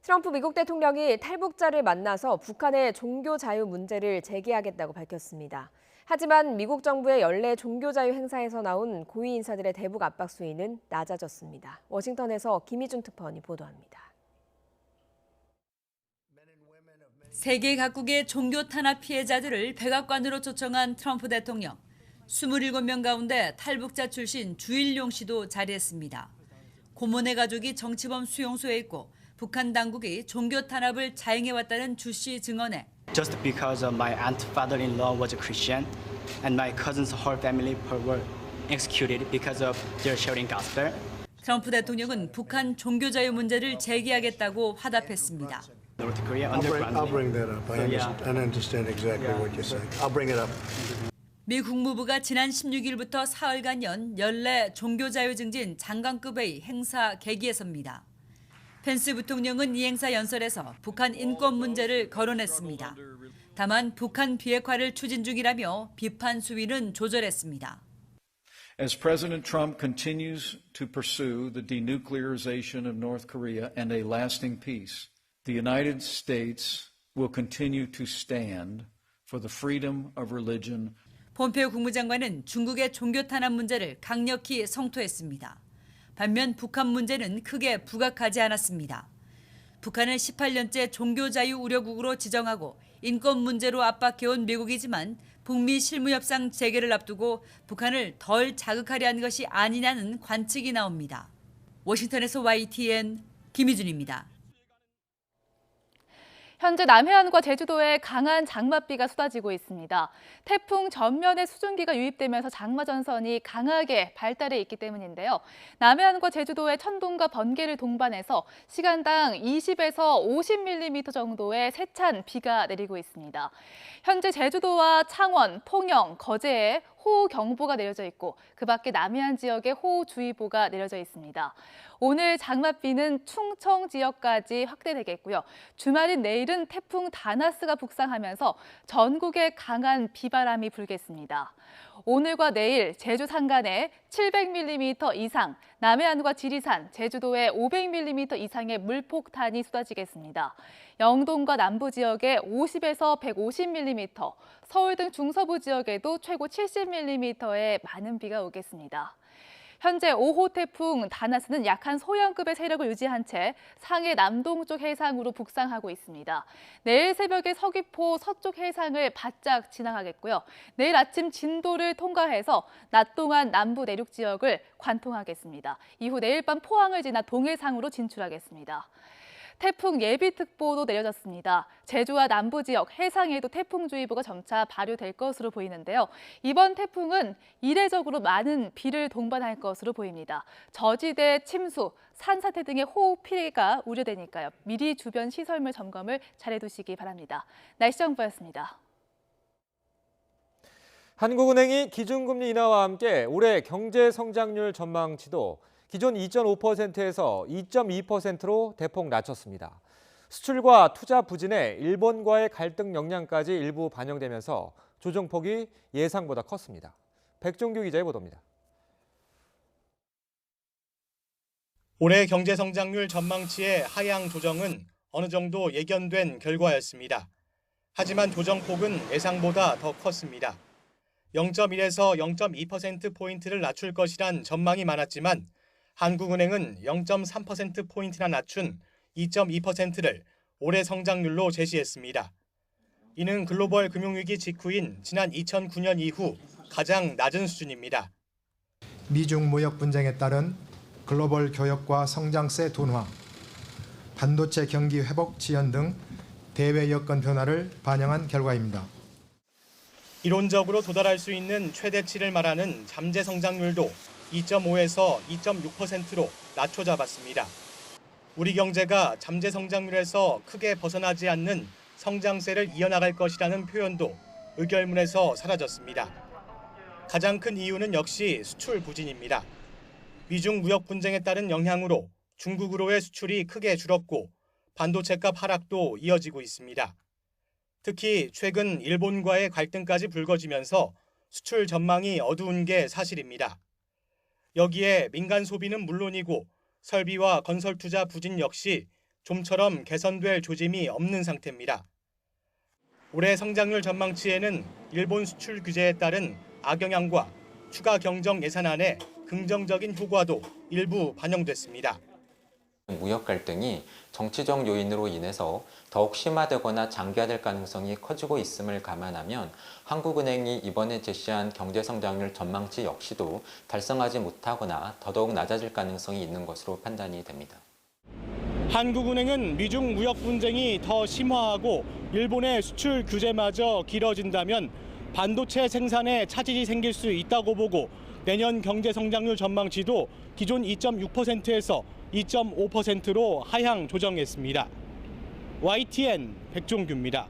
트럼프 미국 대통령이 탈북자를 만나서 북한의 종교 자유 문제를 제기하겠다고 밝혔습니다. 하지만 미국 정부의 연례 종교 자유 행사에서 나온 고위 인사들의 대북 압박 수위는 낮아졌습니다. 워싱턴에서 김희준 특파원이 보도합니다. 세계 각국의 종교 탄압 피해자들을 백악관으로 초청한 트럼프 대통령. 27명 가운데 탈북자 출신 주일용 씨도 자리했습니다. 고모네 가족이 정치범 수용소에 있고 북한 당국이 종교 탄압을 자행해왔다는 주 씨 증언에 Just because my aunt father-in-law was a Christian and my cousin's whole family were executed because of their sharing gospel. 트럼프 대통령은 북한 종교 자유 문제를 제기하겠다고 화답했습니다. North Korea I'll bring that up. I understand exactly what you're saying. I'll bring it up. 미 국무부가 지난 16일부터 사흘간 연 연례 종교 자유 증진 장관급의 행사 계기에서입니다. 펜스 부통령은 이 행사 연설에서 북한 인권 문제를 거론했습니다. 다만 북한 비핵화를 추진 중이라며 비판 수위는 조절했습니다. As President Trump continues to pursue the denuclearization of North Korea and a lasting peace, the United States will continue to stand for the freedom of religion. 폼페오 국무장관은 중국의 종교 탄압 문제를 강력히 성토했습니다. 반면 북한 문제는 크게 부각하지 않았습니다. 북한을 18년째 종교 자유 우려국으로 지정하고 인권 문제로 압박해온 미국이지만 북미 실무협상 재개를 앞두고 북한을 덜 자극하려 한 것이 아니냐는 관측이 나옵니다. 워싱턴에서 YTN 김희준입니다. 현재 남해안과 제주도에 강한 장맛비가 쏟아지고 있습니다. 태풍 전면에 수증기가 유입되면서 장마 전선이 강하게 발달해 있기 때문인데요. 남해안과 제주도에 천둥과 번개를 동반해서 시간당 20에서 50mm 정도의 세찬 비가 내리고 있습니다. 현재 제주도와 창원, 통영, 거제에 호우경보가 내려져 있고 그 밖에 남해안 지역에 호우주의보가 내려져 있습니다. 오늘 장맛비는 충청 지역까지 확대되겠고요. 주말인 내일은 태풍 다나스가 북상하면서 전국에 강한 비바람이 불겠습니다. 오늘과 내일 제주 산간에 700mm 이상, 남해안과 지리산, 제주도에 500mm 이상의 물폭탄이 쏟아지겠습니다. 영동과 남부 지역에 50에서 150mm, 서울 등 중서부 지역에도 최고 70mm의 많은 비가 오겠습니다. 현재 5호 태풍 다나스는 약한 소형급의 세력을 유지한 채 상해 남동쪽 해상으로 북상하고 있습니다. 내일 새벽에 서귀포 서쪽 해상을 바짝 지나가겠고요. 내일 아침 진도를 통과해서 낮 동안 남부 내륙 지역을 관통하겠습니다. 이후 내일 밤 포항을 지나 동해상으로 진출하겠습니다. 태풍 예비특보도 내려졌습니다. 제주와 남부 지역, 해상에도 태풍주의보가 점차 발효될 것으로 보이는데요. 이번 태풍은 이례적으로 많은 비를 동반할 것으로 보입니다. 저지대 침수, 산사태 등의 호우 피해가 우려되니까요. 미리 주변 시설물 점검을 잘해두시기 바랍니다. 날씨 정보였습니다. 한국은행이 기준금리 인하와 함께 올해 경제 성장률 전망치도 기존 2.5%에서 2.2%로 대폭 낮췄습니다. 수출과 투자 부진에 일본과의 갈등 영향까지 일부 반영되면서 조정폭이 예상보다 컸습니다. 백종규 기자의 보도입니다. 올해 경제 성장률 전망치의 하향 조정은 어느 정도 예견된 결과였습니다. 하지만 조정폭은 예상보다 더 컸습니다. 0.1에서 0.2%포인트를 낮출 것이란 전망이 많았지만 한국은행은 0.3%포인트나 낮춘 2.2%를 올해 성장률로 제시했습니다. 이는 글로벌 금융위기 직후인 지난 2009년 이후 가장 낮은 수준입니다. 미중 무역 분쟁에 따른 글로벌 교역과 성장세 둔화, 반도체 경기 회복 지연 등 대외 여건 변화를 반영한 결과입니다. 이론적으로 도달할 수 있는 최대치를 말하는 잠재 성장률도 2.5에서 2.6%로 낮춰 잡았습니다. 우리 경제가 잠재 성장률에서 크게 벗어나지 않는 성장세를 이어나갈 것이라는 표현도 의결문에서 사라졌습니다. 가장 큰 이유는 역시 수출 부진입니다. 미중 무역 분쟁에 따른 영향으로 중국으로의 수출이 크게 줄었고 반도체값 하락도 이어지고 있습니다. 특히 최근 일본과의 갈등까지 불거지면서 수출 전망이 어두운 게 사실입니다. 여기에 민간 소비는 물론이고 설비와 건설 투자 부진 역시 좀처럼 개선될 조짐이 없는 상태입니다. 올해 성장률 전망치에는 일본 수출 규제에 따른 악영향과 추가 경정 예산안의 긍정적인 효과도 일부 반영됐습니다. 무역 갈등이 정치적 요인으로 인해서 더욱 심화되거나 장기화될 가능성이 커지고 있음을 감안하면 한국은행이 이번에 제시한 경제성장률 전망치 역시도 달성하지 못하거나 더더욱 낮아질 가능성이 있는 것으로 판단이 됩니다. 한국은행은 미중 무역 분쟁이 더 심화하고 일본의 수출 규제마저 길어진다면 반도체 생산에 차질이 생길 수 있다고 보고 내년 경제성장률 전망치도 기존 2.6%에서 2.5%로 하향 조정했습니다. YTN 백종규입니다.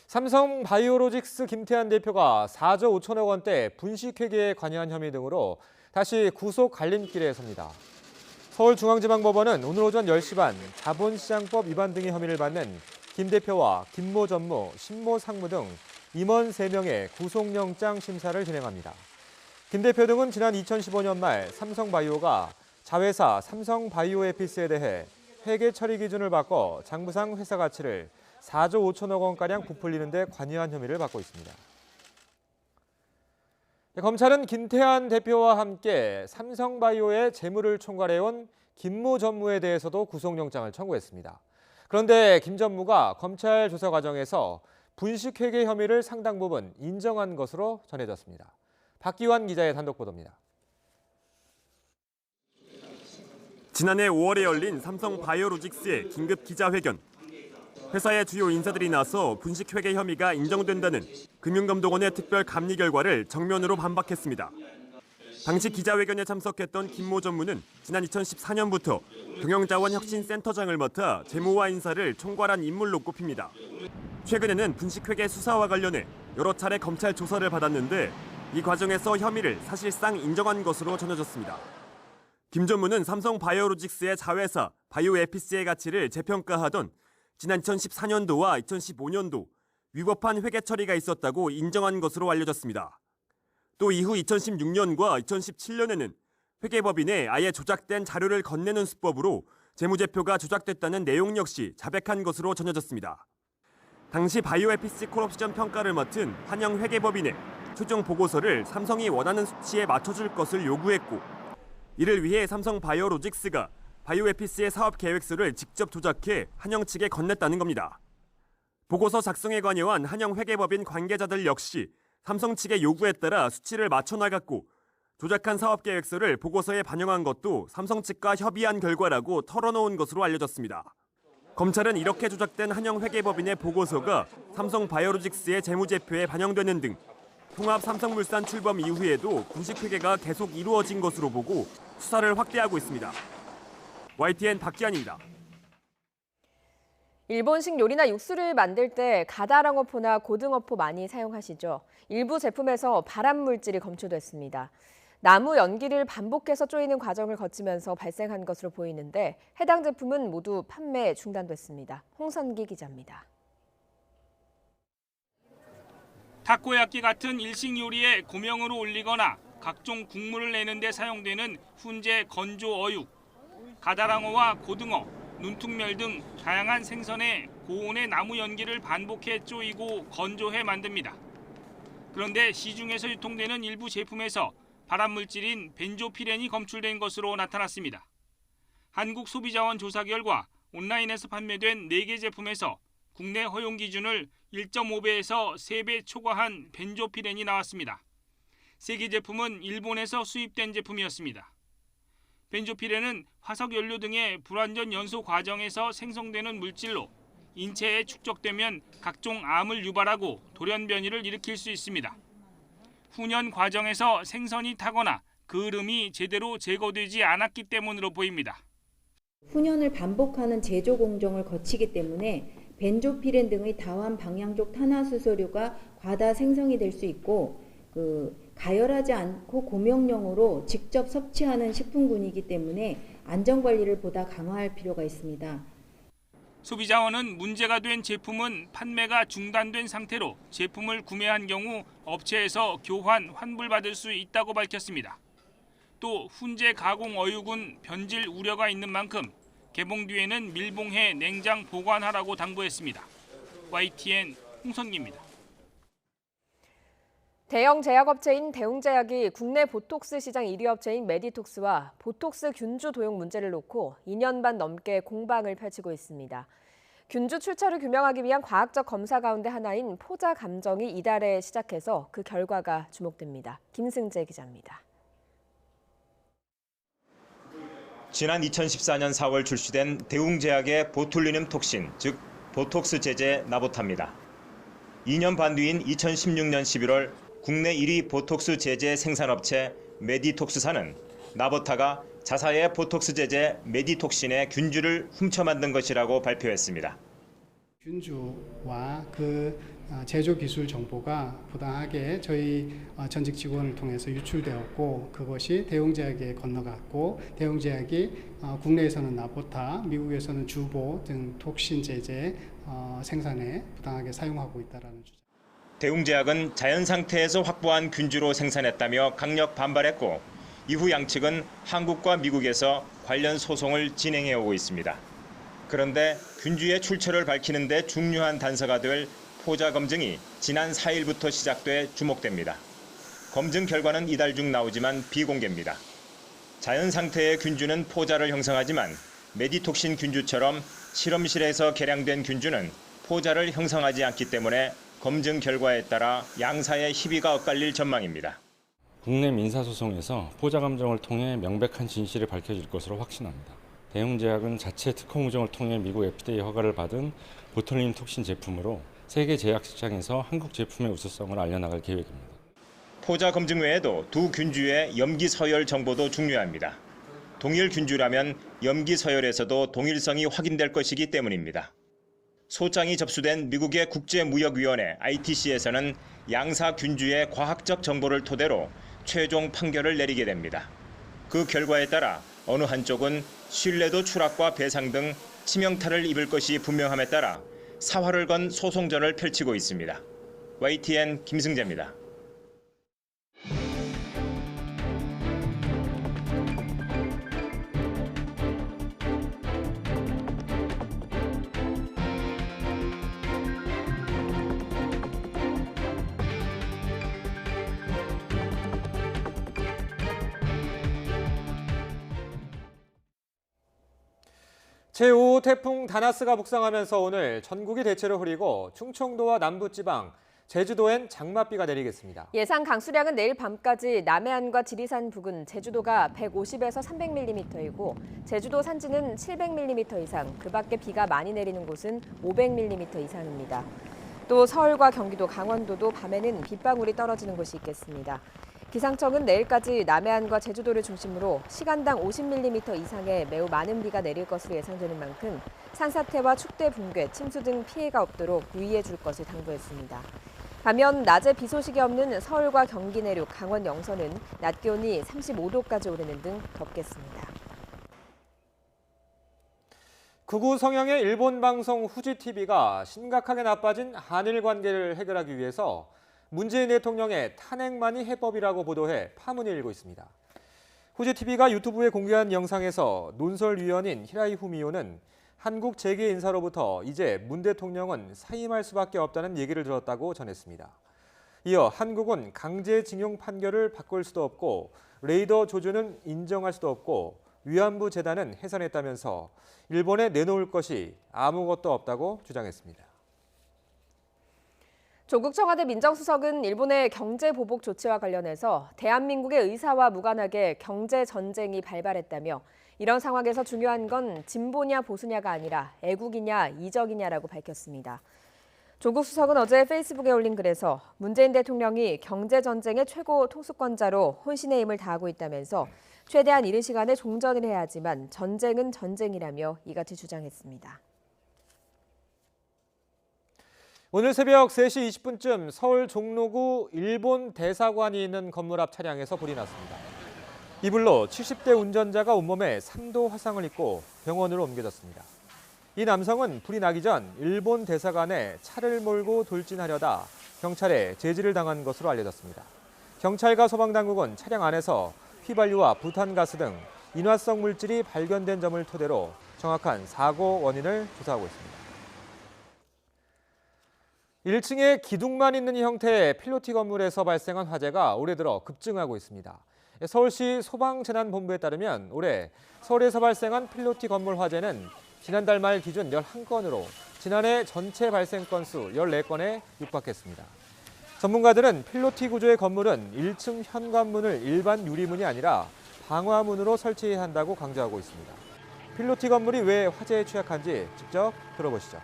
삼성 바이오로직스 김태한 대표가 4조 5천억 원대 분식회계에 관여한 혐의 등으로 다시 구속 갈림길에 섭니다. 서울중앙지방법원은 오늘 오전 10시 반 자본시장법 위반 등의 혐의를 받는 김 대표와 김모 전무, 신모 상무 등 임원 3명의 구속영장 심사를 진행합니다. 김 대표 등은 지난 2015년 말 삼성바이오가 자회사 삼성바이오에피스에 대해 회계 처리 기준을 바꿔 장부상 회사 가치를 4조 5천억 원가량 부풀리는 데 관여한 혐의를 받고 있습니다. 검찰은 김태한 대표와 함께 삼성바이오의 재물을 총괄해온 김모 전무에 대해서도 구속영장을 청구했습니다. 그런데 김 전무가 검찰 조사 과정에서 분식회계 혐의를 상당 부분 인정한 것으로 전해졌습니다. 박기환 기자의 단독 보도입니다. 지난해 5월에 열린 삼성 바이오로직스의 긴급 기자회견. 회사의 주요 인사들이 나서 분식회계 혐의가 인정된다는 금융감독원의 특별 감리 결과를 정면으로 반박했습니다. 당시 기자회견에 참석했던 김모 전무는 지난 2014년부터 경영자원혁신센터장을 맡아 재무와 인사를 총괄한 인물로 꼽힙니다. 최근에는 분식회계 수사와 관련해 여러 차례 검찰 조사를 받았는데 이 과정에서 혐의를 사실상 인정한 것으로 전해졌습니다. 김 전무는 삼성 바이오로직스의 자회사 바이오에피스의 가치를 재평가하던 지난 2014년도와 2015년도 위법한 회계 처리가 있었다고 인정한 것으로 알려졌습니다. 또 이후 2016년과 2017년에는 회계법인에 아예 조작된 자료를 건네는 수법으로 재무제표가 조작됐다는 내용 역시 자백한 것으로 전해졌습니다. 당시 바이오에피스 콜옵션 평가를 맡은 한영회계법인에 최종 보고서를 삼성이 원하는 수치에 맞춰줄 것을 요구했고 이를 위해 삼성 바이오로직스가 바이오에피스의 사업 계획서를 직접 조작해 한영 측에 건넸다는 겁니다. 보고서 작성에 관여한 한영회계법인 관계자들 역시 삼성 측의 요구에 따라 수치를 맞춰 나갔고 조작한 사업 계획서를 보고서에 반영한 것도 삼성 측과 협의한 결과라고 털어놓은 것으로 알려졌습니다. 검찰은 이렇게 조작된 한영회계법인의 보고서가 삼성 바이오로직스의 재무제표에 반영되는 등 통합 삼성물산 출범 이후에도 분식회계가 계속 이루어진 것으로 보고 수사를 확대하고 있습니다. YTN 박기환입니다. 일본식 요리나 육수를 만들 때 가다랑어포나 고등어포 많이 사용하시죠. 일부 제품에서 발암 물질이 검출됐습니다. 나무 연기를 반복해서 쪼이는 과정을 거치면서 발생한 것으로 보이는데 해당 제품은 모두 판매 중단됐습니다. 홍선기 기자입니다. 타코야끼 같은 일식 요리에 고명으로 올리거나 각종 국물을 내는 데 사용되는 훈제 건조 어육, 가다랑어와 고등어, 눈퉁멸 등 다양한 생선에 고온의 나무 연기를 반복해 쪼이고 건조해 만듭니다. 그런데 시중에서 유통되는 일부 제품에서 발암물질인 벤조피렌이 검출된 것으로 나타났습니다. 한국소비자원 조사 결과 온라인에서 판매된 4개 제품에서 국내 허용 기준을 1.5배에서 3배 초과한 벤조피렌이 나왔습니다. 3개 제품은 일본에서 수입된 제품이었습니다. 벤조피렌은 화석연료 등의 불완전 연소 과정에서 생성되는 물질로 인체에 축적되면 각종 암을 유발하고 돌연변이를 일으킬 수 있습니다. 훈연 과정에서 생선이 타거나 그름이 제대로 제거되지 않았기 때문으로 보입니다. 훈연을 반복하는 제조 공정을 거치기 때문에 벤조피렌 등의 다환 방향족 탄화수소류가 과다 생성이 될 수 있고 가열하지 않고 고명령으로 직접 섭취하는 식품군이기 때문에 안전관리를 보다 강화할 필요가 있습니다. 소비자원은 문제가 된 제품은 판매가 중단된 상태로 제품을 구매한 경우 업체에서 교환, 환불받을 수 있다고 밝혔습니다. 또 훈제 가공 어육은 변질 우려가 있는 만큼 개봉 뒤에는 밀봉해 냉장 보관하라고 당부했습니다. YTN 홍선기입니다. 대형 제약업체인 대웅제약이 국내 보톡스 시장 1위 업체인 메디톡스와 보톡스 균주 도용 문제를 놓고 2년 반 넘게 공방을 펼치고 있습니다. 균주 출처를 규명하기 위한 과학적 검사 가운데 하나인 포자 감정이 이달에 시작해서 그 결과가 주목됩니다. 김승재 기자입니다. 지난 2014년 4월 출시된 대웅제약의 보툴리눔 톡신, 즉 보톡스 제제 나보타입니다. 2년 반 뒤인 2016년 11월 국내 1위 보톡스 제제 생산업체 메디톡스사는 나보타가 자사의 보톡스 제제 메디톡신의 균주를 훔쳐 만든 것이라고 발표했습니다. 균주와 그 제조 기술 정보가 부당하게 저희 전직 직원을 통해서 유출되었고 그것이 대웅제약에 건너갔고 대웅제약이 국내에서는 나보타, 미국에서는 주보 등 톡신 제제 생산에 부당하게 사용하고 있다는 주장. 대웅제약은 자연 상태에서 확보한 균주로 생산했다며 강력 반발했고 이후 양측은 한국과 미국에서 관련 소송을 진행해오고 있습니다. 그런데 균주의 출처를 밝히는 데 중요한 단서가 될 포자 검증이 지난 4일부터 시작돼 주목됩니다. 검증 결과는 이달 중 나오지만 비공개입니다. 자연 상태의 균주는 포자를 형성하지만 메디톡신 균주처럼 실험실에서 개량된 균주는 포자를 형성하지 않기 때문에 검증 결과에 따라 양사의 희비가 엇갈릴 전망입니다. 국내 민사소송에서 포자 감정을 통해 명백한 진실이 밝혀질 것으로 확신합니다. 대웅제약은 자체 특허 공정을 통해 미국 FDA 허가를 받은 보툴린 톡신 제품으로 세계 제약 시장에서 한국 제품의 우수성을 알려나갈 계획입니다. 포자 검증 외에도 두 균주의 염기 서열 정보도 중요합니다. 동일 균주라면 염기 서열에서도 동일성이 확인될 것이기 때문입니다. 소장이 접수된 미국의 국제무역위원회 ITC에서는 양사 균주의 과학적 정보를 토대로 최종 판결을 내리게 됩니다. 그 결과에 따라 어느 한쪽은 신뢰도 추락과 배상 등 치명타를 입을 것이 분명함에 따라 사활을 건 소송전을 펼치고 있습니다. YTN 김승재입니다. 제5호 태풍 다나스가 북상하면서 오늘 전국이 대체로 흐리고 충청도와 남부지방, 제주도엔 장맛비가 내리겠습니다. 예상 강수량은 내일 밤까지 남해안과 지리산 부근, 제주도가 150에서 300mm이고 제주도 산지는 700mm 이상, 그 밖에 비가 많이 내리는 곳은 500mm 이상입니다. 또 서울과 경기도, 강원도도 밤에는 빗방울이 떨어지는 곳이 있겠습니다. 기상청은 내일까지 남해안과 제주도를 중심으로 시간당 50mm 이상의 매우 많은 비가 내릴 것으로 예상되는 만큼 산사태와 축대 붕괴, 침수 등 피해가 없도록 유의해 줄 것을 당부했습니다. 반면 낮에 비 소식이 없는 서울과 경기 내륙, 강원 영서는 낮 기온이 35도까지 오르는 등 덥겠습니다. 극우 성향의 일본 방송 후지TV가 심각하게 나빠진 한일 관계를 해결하기 위해서 문재인 대통령의 탄핵만이 해법이라고 보도해 파문이 일고 있습니다. 후지TV가 유튜브에 공개한 영상에서 논설위원인 히라이 후미오는 한국 재계 인사로부터 이제 문 대통령은 사임할 수밖에 없다는 얘기를 들었다고 전했습니다. 이어 한국은 강제징용 판결을 바꿀 수도 없고 레이더 조준은 인정할 수도 없고 위안부 재단은 해산했다면서 일본에 내놓을 것이 아무것도 없다고 주장했습니다. 조국 청와대 민정수석은 일본의 경제보복 조치와 관련해서 대한민국의 의사와 무관하게 경제전쟁이 발발했다며 이런 상황에서 중요한 건 진보냐 보수냐가 아니라 애국이냐 이적이냐라고 밝혔습니다. 조국 수석은 어제 페이스북에 올린 글에서 문재인 대통령이 경제전쟁의 최고 통수권자로 혼신의 힘을 다하고 있다면서 최대한 이른 시간에 종전을 해야 하지만 전쟁은 전쟁이라며 이같이 주장했습니다. 오늘 새벽 3시 20분쯤 서울 종로구 일본 대사관이 있는 건물 앞 차량에서 불이 났습니다. 이 불로 70대 운전자가 온몸에 3도 화상을 입고 병원으로 옮겨졌습니다. 이 남성은 불이 나기 전 일본 대사관에 차를 몰고 돌진하려다 경찰에 제지를 당한 것으로 알려졌습니다. 경찰과 소방당국은 차량 안에서 휘발유와 부탄가스 등 인화성 물질이 발견된 점을 토대로 정확한 사고 원인을 조사하고 있습니다. 1층에 기둥만 있는 형태의 필로티 건물에서 발생한 화재가 올해 들어 급증하고 있습니다. 서울시 소방재난본부에 따르면 올해 서울에서 발생한 필로티 건물 화재는 지난달 말 기준 11건으로 지난해 전체 발생 건수 14건에 육박했습니다. 전문가들은 필로티 구조의 건물은 1층 현관문을 일반 유리문이 아니라 방화문으로 설치해야 한다고 강조하고 있습니다. 필로티 건물이 왜 화재에 취약한지 직접 들어보시죠.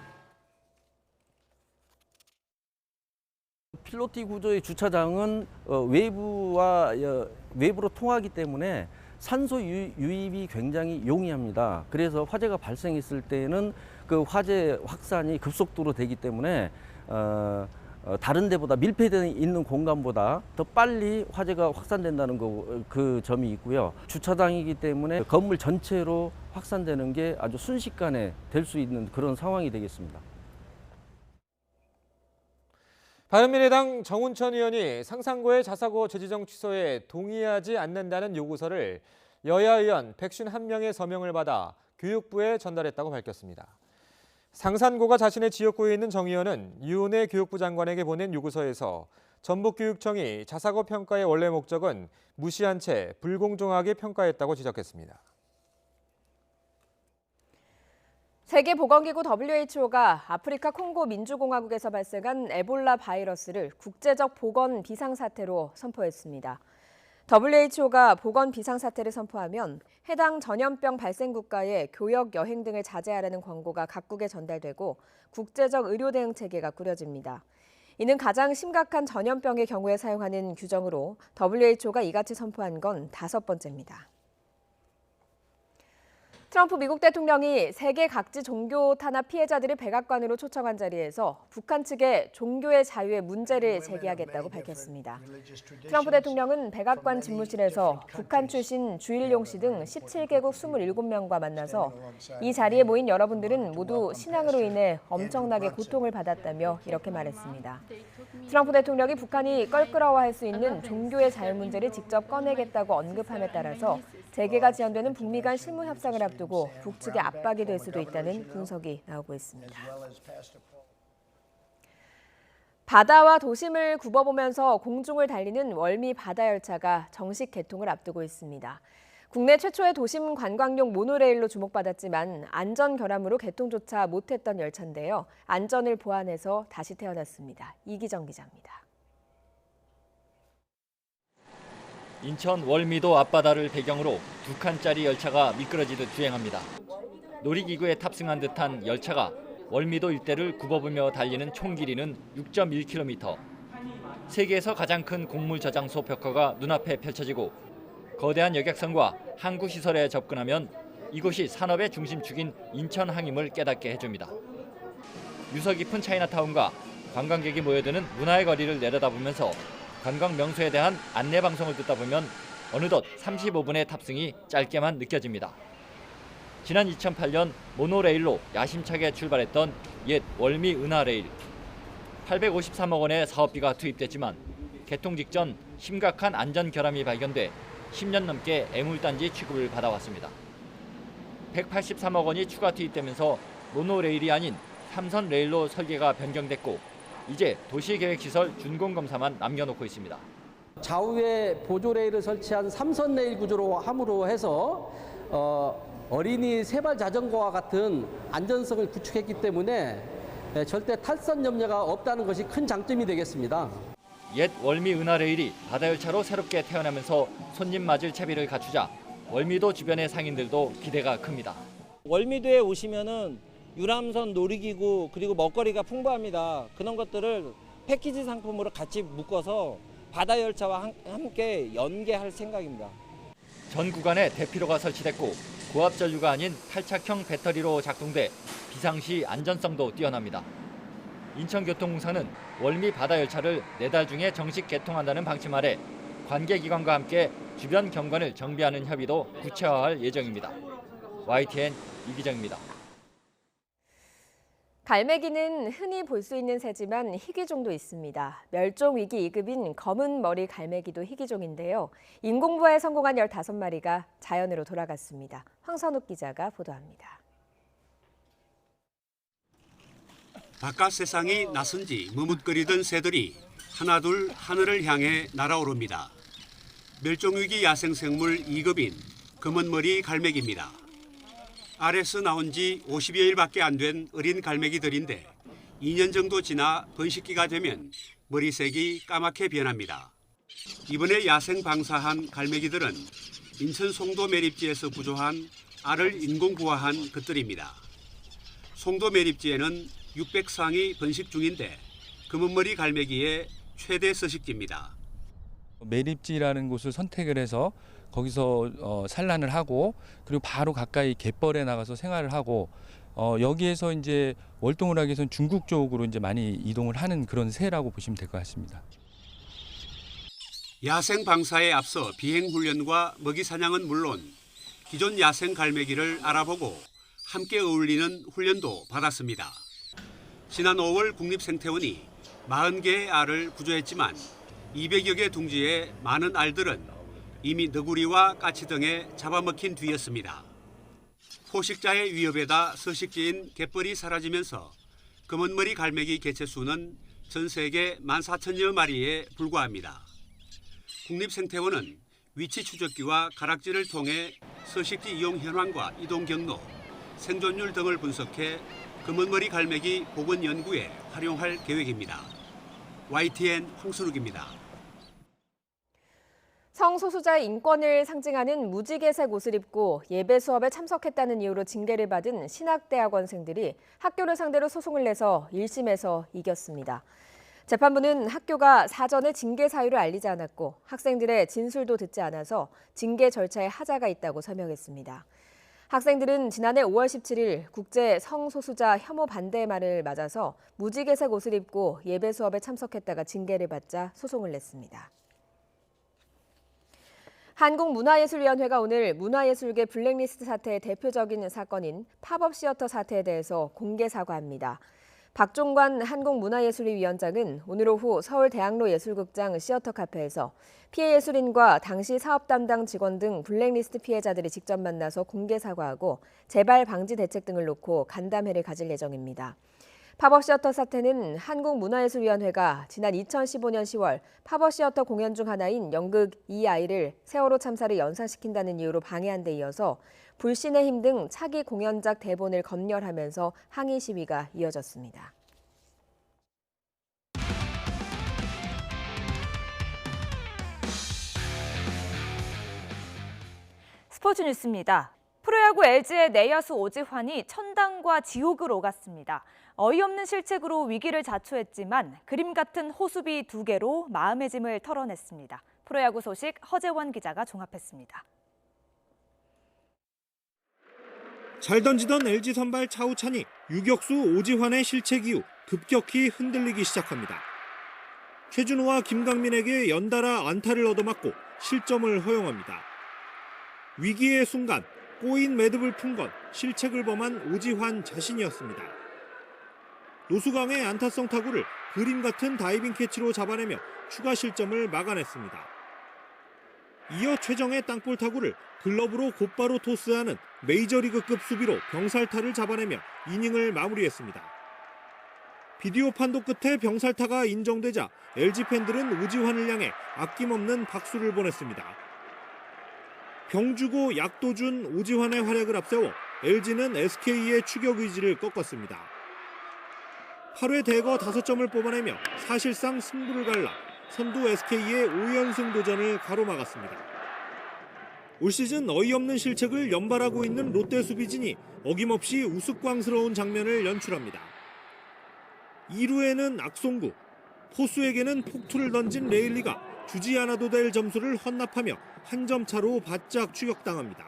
필로티 구조의 주차장은 외부로 통하기 때문에 산소 유입이 굉장히 용이합니다. 그래서 화재가 발생했을 때는 그 화재 확산이 급속도로 되기 때문에 다른 데보다 밀폐되어 있는 공간보다 더 빨리 화재가 확산된다는 그 점이 있고요. 주차장이기 때문에 건물 전체로 확산되는 게 아주 순식간에 될 수 있는 그런 상황이 되겠습니다. 바른미래당 정운천 의원이 상상고의 자사고 재지정 취소에 동의하지 않는다는 요구서를 여야 의원 151명의 서명을 받아 교육부에 전달했다고 밝혔습니다. 상산고가 자신의 지역구에 있는 정 의원은 유은혜 교육부 장관에게 보낸 요구서에서 전북교육청이 자사고 평가의 원래 목적은 무시한 채 불공정하게 평가했다고 지적했습니다. 세계보건기구 WHO가 아프리카 콩고 민주공화국에서 발생한 에볼라 바이러스를 국제적 보건 비상사태로 선포했습니다. WHO가 보건 비상사태를 선포하면 해당 전염병 발생 국가의 교역, 여행 등을 자제하라는 권고가 각국에 전달되고 국제적 의료 대응 체계가 꾸려집니다. 이는 가장 심각한 전염병의 경우에 사용하는 규정으로 WHO가 이같이 선포한 건 5번째입니다. 트럼프 미국 대통령이 세계 각지 종교 탄압 피해자들을 백악관으로 초청한 자리에서 북한 측에 종교의 자유의 문제를 제기하겠다고 밝혔습니다. 트럼프 대통령은 백악관 집무실에서 북한 출신 주일용 씨 등 17개국 27명과 만나서 이 자리에 모인 여러분들은 모두 신앙으로 인해 엄청나게 고통을 받았다며 이렇게 말했습니다. 트럼프 대통령이 북한이 껄끄러워할 수 있는 종교의 자유 문제를 직접 꺼내겠다고 언급함에 따라서 재개가 지연되는 북미 간 실무 협상을 앞두고 북측의 압박이 될 수도 있다는 분석이 나오고 있습니다. 바다와 도심을 굽어보면서 공중을 달리는 월미 바다열차가 정식 개통을 앞두고 있습니다. 국내 최초의 도심 관광용 모노레일로 주목받았지만 안전 결함으로 개통조차 못했던 열차인데요. 안전을 보완해서 다시 태어났습니다. 이기정 기자입니다. 인천 월미도 앞바다를 배경으로 2칸짜리 열차가 미끄러지듯 주행합니다. 놀이기구에 탑승한 듯한 열차가 월미도 일대를 굽어보며 달리는 총 길이는 6.1km. 세계에서 가장 큰 곡물 저장소 벽화가 눈앞에 펼쳐지고 거대한 여객선과 항구 시설에 접근하면 이곳이 산업의 중심축인 인천 항임을 깨닫게 해줍니다. 유서 깊은 차이나타운과 관광객이 모여드는 문화의 거리를 내려다보면서 관광 명소에 대한 안내 방송을 듣다 보면 어느덧 35분의 탑승이 짧게만 느껴집니다. 지난 2008년 모노레일로 야심차게 출발했던 옛 월미 은하레일. 853억 원의 사업비가 투입됐지만 개통 직전 심각한 안전 결함이 발견돼 10년 넘게 애물단지 취급을 받아왔습니다. 183억 원이 추가 투입되면서 모노레일이 아닌 3선 레일로 설계가 변경됐고 이제 도시계획시설 준공검사만 남겨놓고 있습니다. 좌우에 보조레일을 설치한 3선 레일 구조로 함으로 해서 어린이 세발 자전거와 같은 안전성을 구축했기 때문에 절대 탈선 염려가 없다는 것이 큰 장점이 되겠습니다. 옛 월미 은하레일이 바다열차로 새롭게 태어나면서 손님 맞을 채비를 갖추자 월미도 주변의 상인들도 기대가 큽니다. 월미도에 오시면은 유람선, 놀이기구 그리고 먹거리가 풍부합니다. 그런 것들을 패키지 상품으로 같이 묶어서 바다열차와 함께 연계할 생각입니다. 전 구간에 대피로가 설치됐고 고압 전류가 아닌 탈착형 배터리로 작동돼 비상시 안전성도 뛰어납니다. 인천교통공사는 월미 바다열차를 4달 중에 정식 개통한다는 방침 아래 관계기관과 함께 주변 경관을 정비하는 협의도 구체화할 예정입니다. YTN 이기정입니다. 갈매기는 흔히 볼 수 있는 새지만 희귀종도 있습니다. 멸종위기 2급인 검은 머리 갈매기도 희귀종인데요. 인공부화에 성공한 15마리가 자연으로 돌아갔습니다. 황선욱 기자가 보도합니다. 바깥 세상이 낯선지 머뭇거리던 새들이 하나둘 하늘을 향해 날아오릅니다. 멸종위기 야생생물 2급인 검은머리 갈매기입니다. 알에서 나온 지 50여일밖에 안 된 어린 갈매기들인데 2년 정도 지나 번식기가 되면 머리색이 까맣게 변합니다. 이번에 야생 방사한 갈매기들은 인천 송도 매립지에서 구조한 알을 인공부화한 것들입니다. 송도 매립지에는 600쌍이 번식 중인데 검은머리 갈매기의 최대 서식지입니다. 매립지라는 곳을 선택을 해서 거기서 산란을 하고 그리고 바로 가까이 갯벌에 나가서 생활을 하고 여기에서 이제 월동을 하기 위해서는 중국 쪽으로 이제 많이 이동을 하는 그런 새라고 보시면 될 것 같습니다. 야생 방사에 앞서 비행 훈련과 먹이 사냥은 물론 기존 야생 갈매기를 알아보고 함께 어울리는 훈련도 받았습니다. 지난 5월 국립생태원이 40개의 알을 구조했지만 200여 개 둥지의 많은 알들은 이미 너구리와 까치 등에 잡아먹힌 뒤였습니다. 포식자의 위협에다 서식지인 갯벌이 사라지면서 검은머리 갈매기 개체수는 전 세계 14,000여 마리에 불과합니다. 국립생태원은 위치 추적기와 가락지를 통해 서식지 이용 현황과 이동 경로, 생존율 등을 분석해 검은머리 갈매기 복원 연구에 활용할 계획입니다. YTN 황순욱입니다. 성소수자의 인권을 상징하는 무지개색 옷을 입고 예배 수업에 참석했다는 이유로 징계를 받은 신학대학원생들이 학교를 상대로 소송을 내서 1심에서 이겼습니다. 재판부는 학교가 사전에 징계 사유를 알리지 않았고 학생들의 진술도 듣지 않아서 징계 절차에 하자가 있다고 설명했습니다. 학생들은 지난해 5월 17일 국제 성소수자 혐오 반대의 말을 맞아서 무지개색 옷을 입고 예배 수업에 참석했다가 징계를 받자 소송을 냈습니다. 한국문화예술위원회가 오늘 문화예술계 블랙리스트 사태의 대표적인 사건인 팝업 시어터 사태에 대해서 공개 사과합니다. 박종관 한국문화예술위 위원장은 오늘 오후 서울대학로 예술극장 시어터 카페에서 피해 예술인과 당시 사업 담당 직원 등 블랙리스트 피해자들이 직접 만나서 공개 사과하고 재발 방지 대책 등을 놓고 간담회를 가질 예정입니다. 팝업 시어터 사태는 한국문화예술위원회가 지난 2015년 10월 팝업 시어터 공연 중 하나인 연극 이 아이를 세월호 참사를 연상시킨다는 이유로 방해한 데 이어서 불신의 힘 등 차기 공연작 대본을 검열하면서 항의 시위가 이어졌습니다. 스포츠 뉴스입니다. 프로야구 LG의 내야수 오지환이 천당과 지옥을 오갔습니다. 어이없는 실책으로 위기를 자초했지만 그림 같은 호수비 2개로 마음의 짐을 털어냈습니다. 프로야구 소식 허재원 기자가 종합했습니다. 잘 던지던 LG 선발 차우찬이 유격수 오지환의 실책 이후 급격히 흔들리기 시작합니다. 최준호와 김강민에게 연달아 안타를 얻어맞고 실점을 허용합니다. 위기의 순간 꼬인 매듭을 푼 건 실책을 범한 오지환 자신이었습니다. 노수강의 안타성 타구를 그림 같은 다이빙 캐치로 잡아내며 추가 실점을 막아냈습니다. 이어 최정의 땅볼 타구를 글러브로 곧바로 토스하는 메이저리그급 수비로 병살타를 잡아내며 이닝을 마무리했습니다. 비디오 판독 끝에 병살타가 인정되자 LG 팬들은 오지환을 향해 아낌없는 박수를 보냈습니다. 병주고 약도 준 오지환의 활약을 앞세워 LG는 SK의 추격 의지를 꺾었습니다. 8회 대거 5점을 뽑아내며 사실상 승부를 갈라 선두 SK의 5연승 도전을 가로막았습니다. 올 시즌 어이없는 실책을 연발하고 있는 롯데 수비진이 어김없이 우스꽝스러운 장면을 연출합니다. 2루에는 악송구, 포수에게는 폭투를 던진 레일리가 주지 않아도 될 점수를 헌납하며 한 점 차로 바짝 추격당합니다.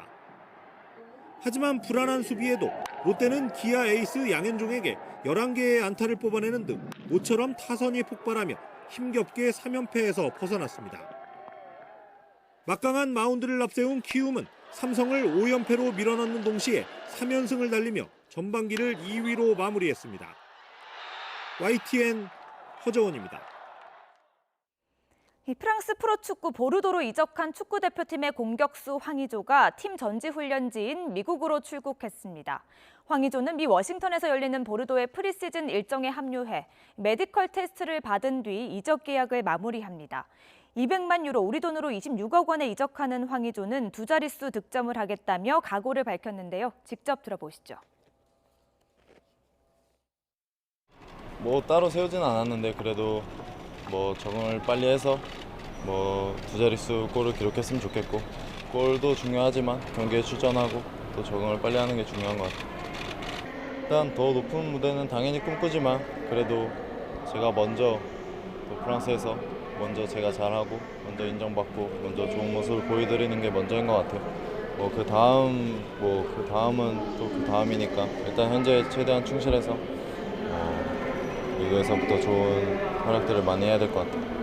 하지만 불안한 수비에도 롯데는 기아 에이스 양현종에게 11개의 안타를 뽑아내는 등 모처럼 타선이 폭발하며 힘겹게 3연패에서 벗어났습니다. 막강한 마운드를 앞세운 키움은 삼성을 5연패로 밀어넣는 동시에 3연승을 달리며 전반기를 2위로 마무리했습니다. YTN 허재원입니다. 프랑스 프로축구 보르도로 이적한 축구대표팀의 공격수 황의조가 팀 전지훈련지인 미국으로 출국했습니다. 황의조는 미 워싱턴에서 열리는 보르도의 프리시즌 일정에 합류해 메디컬 테스트를 받은 뒤 이적 계약을 마무리합니다. 200만 유로 우리 돈으로 26억 원에 이적하는 황의조는 2자릿수 득점을 하겠다며 각오를 밝혔는데요. 직접 들어보시죠. 따로 세우진 않았는데 그래도 적응을 빨리 해서 2자릿수 골을 기록했으면 좋겠고 골도 중요하지만 경기에 출전하고 또 적응을 빨리 하는 게 중요한 것 같아요. 일단 더 높은 무대는 당연히 꿈꾸지만 그래도 제가 먼저 또 프랑스에서 먼저 제가 잘하고 먼저 인정받고 먼저 좋은 모습을 보여드리는 게 먼저인 것 같아요. 그 다음은 또 그 다음이니까 일단 현재 최대한 충실해서 리그에서부터 좋은 활약들을 많이 해야 될 것 같아요.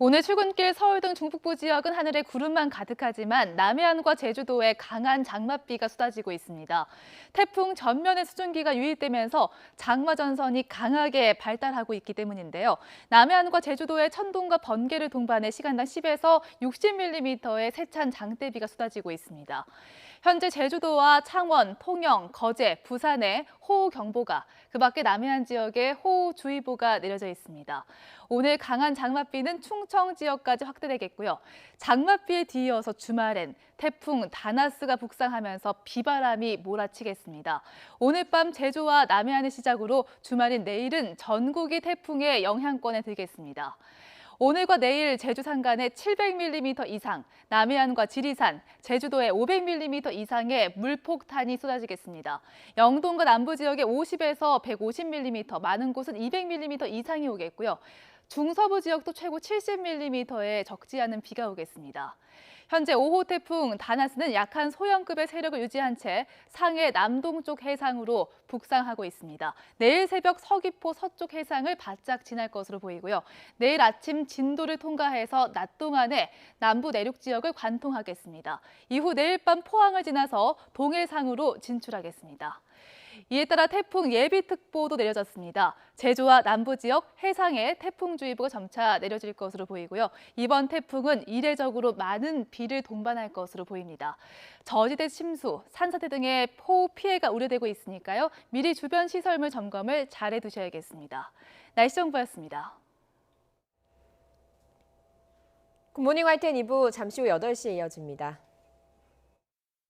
오늘 출근길 서울 등 중북부 지역은 하늘에 구름만 가득하지만 남해안과 제주도에 강한 장맛비가 쏟아지고 있습니다. 태풍 전면의 수증기가 유입되면서 장마 전선이 강하게 발달하고 있기 때문인데요. 남해안과 제주도에 천둥과 번개를 동반해 시간당 10에서 60mm의 세찬 장대비가 쏟아지고 있습니다. 현재 제주도와 창원, 통영, 거제, 부산에 호우경보가, 그밖에 남해안 지역에 호우주의보가 내려져 있습니다. 오늘 강한 장맛비는 충청 지역까지 확대되겠고요. 장맛비에 뒤이어서 주말엔 태풍 다나스가 북상하면서 비바람이 몰아치겠습니다. 오늘 밤 제주와 남해안을 시작으로 주말인 내일은 전국이 태풍의 영향권에 들겠습니다. 오늘과 내일 제주 산간에 700mm 이상, 남해안과 지리산, 제주도에 500mm 이상의 물폭탄이 쏟아지겠습니다. 영동과 남부 지역에 50에서 150mm, 많은 곳은 200mm 이상이 오겠고요. 중서부 지역도 최고 70mm의 적지 않은 비가 오겠습니다. 현재 5호 태풍 다나스는 약한 소형급의 세력을 유지한 채 상해 남동쪽 해상으로 북상하고 있습니다. 내일 새벽 서귀포 서쪽 해상을 바짝 지날 것으로 보이고요. 내일 아침 진도를 통과해서 낮 동안에 남부 내륙 지역을 관통하겠습니다. 이후 내일 밤 포항을 지나서 동해상으로 진출하겠습니다. 이에 따라 태풍 예비특보도 내려졌습니다. 제주와 남부 지역 해상에 태풍주의보가 점차 내려질 것으로 보이고요. 이번 태풍은 이례적으로 많은 비를 동반할 것으로 보입니다. 저지대 침수, 산사태 등의 호우 피해가 우려되고 있으니까요. 미리 주변 시설물 점검을 잘 해두셔야겠습니다. 날씨 정보였습니다. 굿모닝 YTN 2부 잠시 후 8시에 이어집니다.